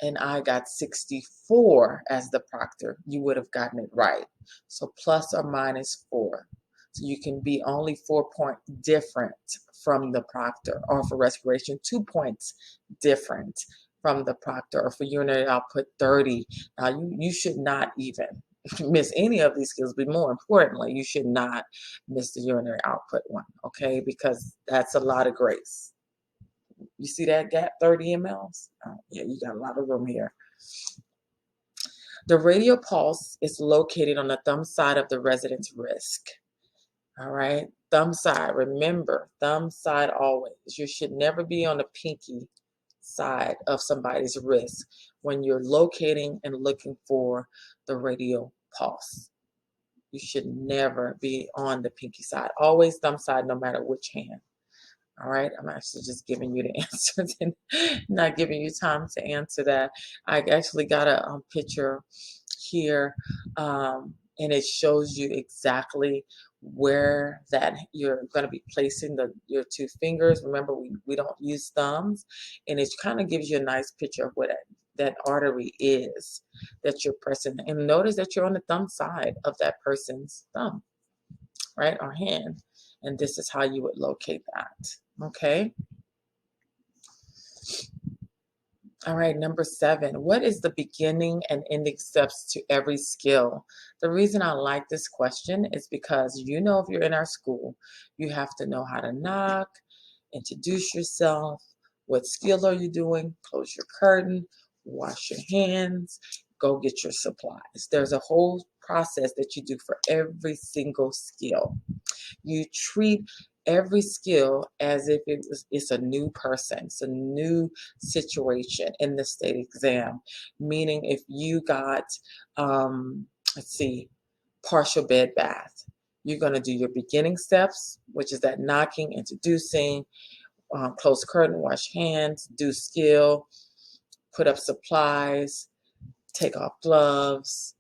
Speaker 1: and I got 64 as the proctor, you would have gotten it right. So plus or minus 4. So you can be only 4 point different from the proctor, or for respiration, 2 points different from the proctor, or for urinary output, 30. You should not even miss any of these skills, but more importantly, you should not miss the urinary output one, okay? Because that's a lot of grace. You see that gap, 30 mLs? Oh, yeah, you got a lot of room here. The radial pulse is located on the thumb side of the resident's wrist. All right, thumb side. Remember, thumb side always. You should never be on the pinky side of somebody's wrist when you're locating and looking for the radial pulse. You should never be on the pinky side. Always thumb side, no matter which hand. All right, I'm actually just giving you the answers and not giving you time to answer that. I actually got a picture here, and it shows you exactly where that you're going to be placing your 2 fingers. Remember, we don't use thumbs, and it kind of gives you a nice picture of what that artery is that you're pressing. And notice that you're on the thumb side of that person's thumb, right, or hand. And this is how you would locate that, okay? All right, number 7. What is the beginning and ending steps to every skill? The reason I like this question is because if you're in our school, you have to know how to knock, introduce yourself, what skill are you doing, close your curtain, wash your hands, go get your supplies. There's a whole process that you do for every single skill. You treat every skill as if it's a new person, it's a new situation in the state exam. Meaning, if you got, let's see, partial bed bath, you're going to do your beginning steps, which is that knocking, introducing, close curtain, wash hands, do skill, put up supplies, take off gloves,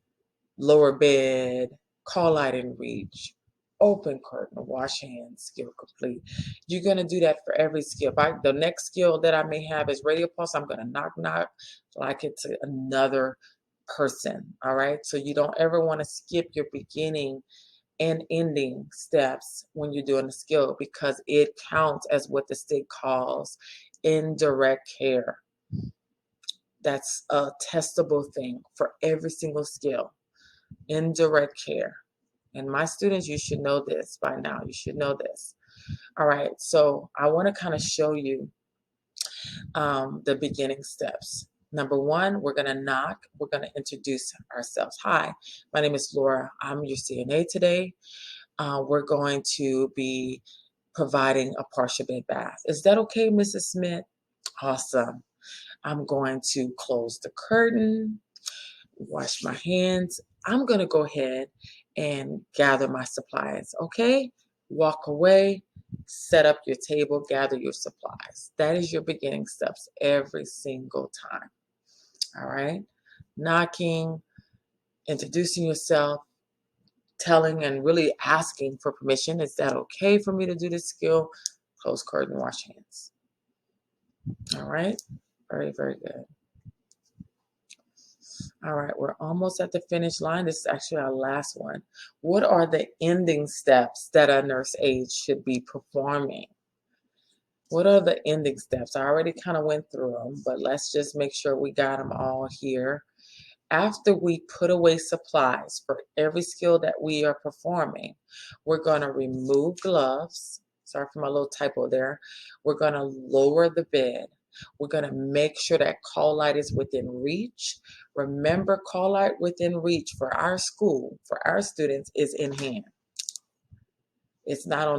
Speaker 1: lower bed, call light and reach, open curtain, wash hands, skill complete. You're going to do that for every skill. The next skill that I may have is radial pulse. I'm going to knock, knock like it's another person. All right. So you don't ever want to skip your beginning and ending steps when you're doing a skill, because it counts as what the state calls indirect care. That's a testable thing for every single skill. Indirect care. And my students, you should know this by now. You should know this. All right, so I want to kind of show you the beginning steps. Number 1, we're going to knock. We're going to introduce ourselves. Hi, my name is Lora. I'm your CNA today. We're going to be providing a partial bed bath. Is that okay, Mrs. Smith? Awesome. I'm going to close the curtain, wash my hands. I'm going to go ahead and gather my supplies, okay? Walk away, set up your table, gather your supplies. That is your beginning steps every single time, all right? Knocking, introducing yourself, telling and really asking for permission. Is that okay for me to do this skill? Close curtain, wash hands. All right? Very, very good. All right, we're almost at the finish line. This is actually our last one. What are the ending steps that a nurse aide should be performing? What are the ending steps? I already kind of went through them, but let's just make sure we got them all here. After we put away supplies for every skill that we are performing, we're going to remove gloves. Sorry for my little typo there. We're going to lower the bed. We're going to make sure that call light is within reach. Remember, call light within reach for our school, for our students, is in hand. It's not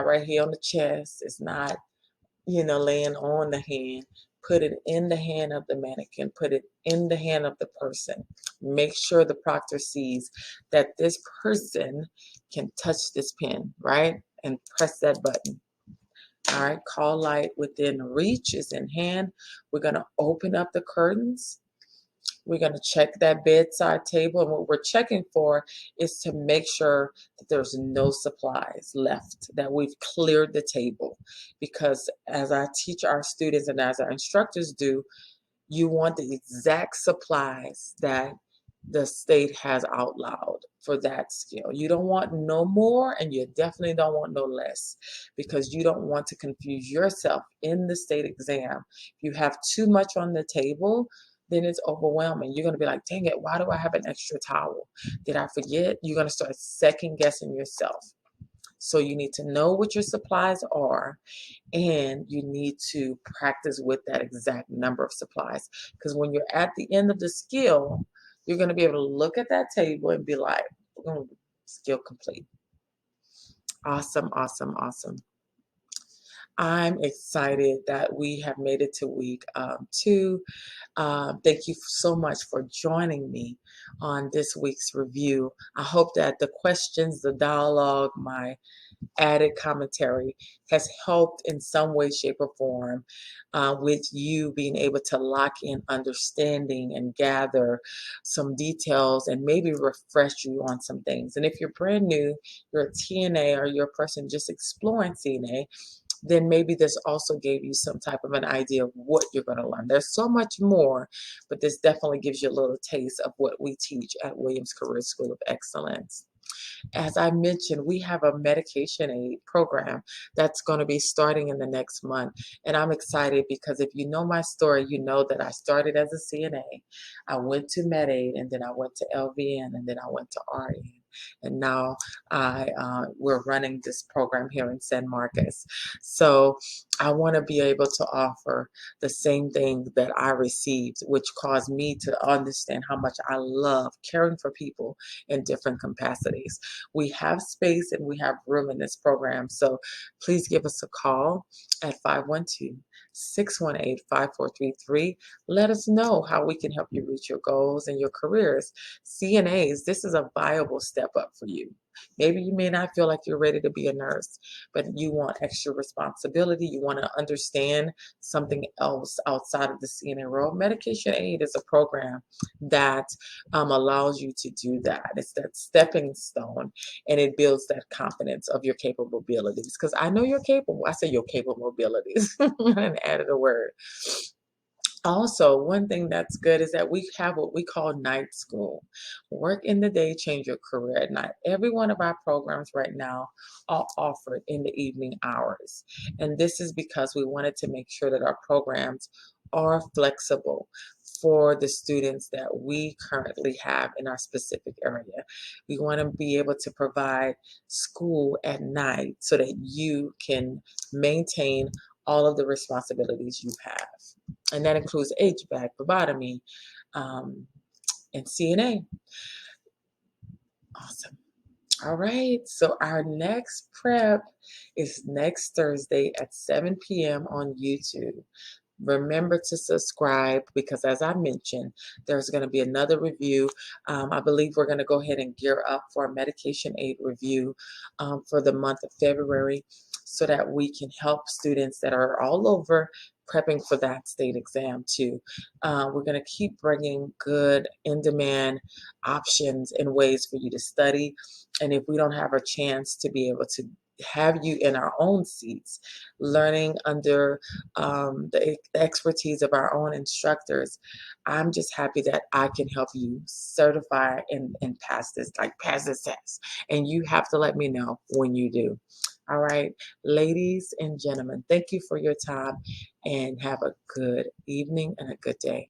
Speaker 1: right here on the chest. It's not laying on the hand. Put it in the hand of the mannequin, put it in the hand of the person. Make sure the proctor sees that this person can touch this pen, right? And press that button. All right, call light within reach is in hand. We're going to open up the curtains. We're going to check that bedside table. And what we're checking for is to make sure that there's no supplies left, that we've cleared the table. Because as I teach our students and as our instructors do, you want the exact supplies that the state has out loud for that skill. You don't want no more, and you definitely don't want no less, because you don't want to confuse yourself in the state exam. If you have too much on the table, then it's overwhelming. You're going to be like, dang it, why do I have an extra towel? Did I forget? You're going to start second guessing yourself. So you need to know what your supplies are, and you need to practice with that exact number of supplies. Because when you're at the end of the skill, you're going to be able to look at that table and be like, skill complete. Awesome, awesome, awesome. I'm excited that we have made it to week 2. Thank you so much for joining me on this week's review. I hope that the questions, the dialogue, my added commentary has helped in some way, shape, or form with you being able to lock in understanding and gather some details and maybe refresh you on some things. And if you're brand new, you're a TNA or you're a person just exploring CNA, then maybe this also gave you some type of an idea of what you're going to learn. There's so much more, but this definitely gives you a little taste of what we teach at Williams Career School of Excellence. As I mentioned, we have a medication aid program that's going to be starting in the next month. And I'm excited because if you know my story, you know that I started as a CNA. I went to Med Aid, and then I went to LVN, and then I went to RN. And now we're running this program here in San Marcos. So I want to be able to offer the same thing that I received, which caused me to understand how much I love caring for people in different capacities. We have space and we have room in this program. So please give us a call at 512-618-5433. Let us know how we can help you reach your goals and your careers. CNAs, this is a viable step up for you. Maybe you may not feel like you're ready to be a nurse, but you want extra responsibility. You want to understand something else outside of the CNA role. Medication aid is a program that allows you to do that. It's that stepping stone, and it builds that confidence of your capable abilities. Because I know you're capable. I say your capable abilities and added a word. Also, one thing that's good is that we have what we call night school. Work in the day, change your career at night. Every one of our programs right now are offered in the evening hours. And this is because we wanted to make sure that our programs are flexible for the students that we currently have in our specific area. We want to be able to provide school at night so that you can maintain all of the responsibilities you have. And that includes HVAC, phlebotomy, and CNA. Awesome. All right. So our next prep is next Thursday at 7 p.m. on YouTube. Remember to subscribe because, as I mentioned, there's going to be another review. I believe we're going to go ahead and gear up for a medication aid review for the month of February so that we can help students that are all over prepping for that state exam too. We're going to keep bringing good in-demand options and ways for you to study. And if we don't have a chance to be able to have you in our own seats, learning under the expertise of our own instructors, I'm just happy that I can help you certify and pass this, like pass this test. And you have to let me know when you do. All right, ladies and gentlemen, thank you for your time and have a good evening and a good day.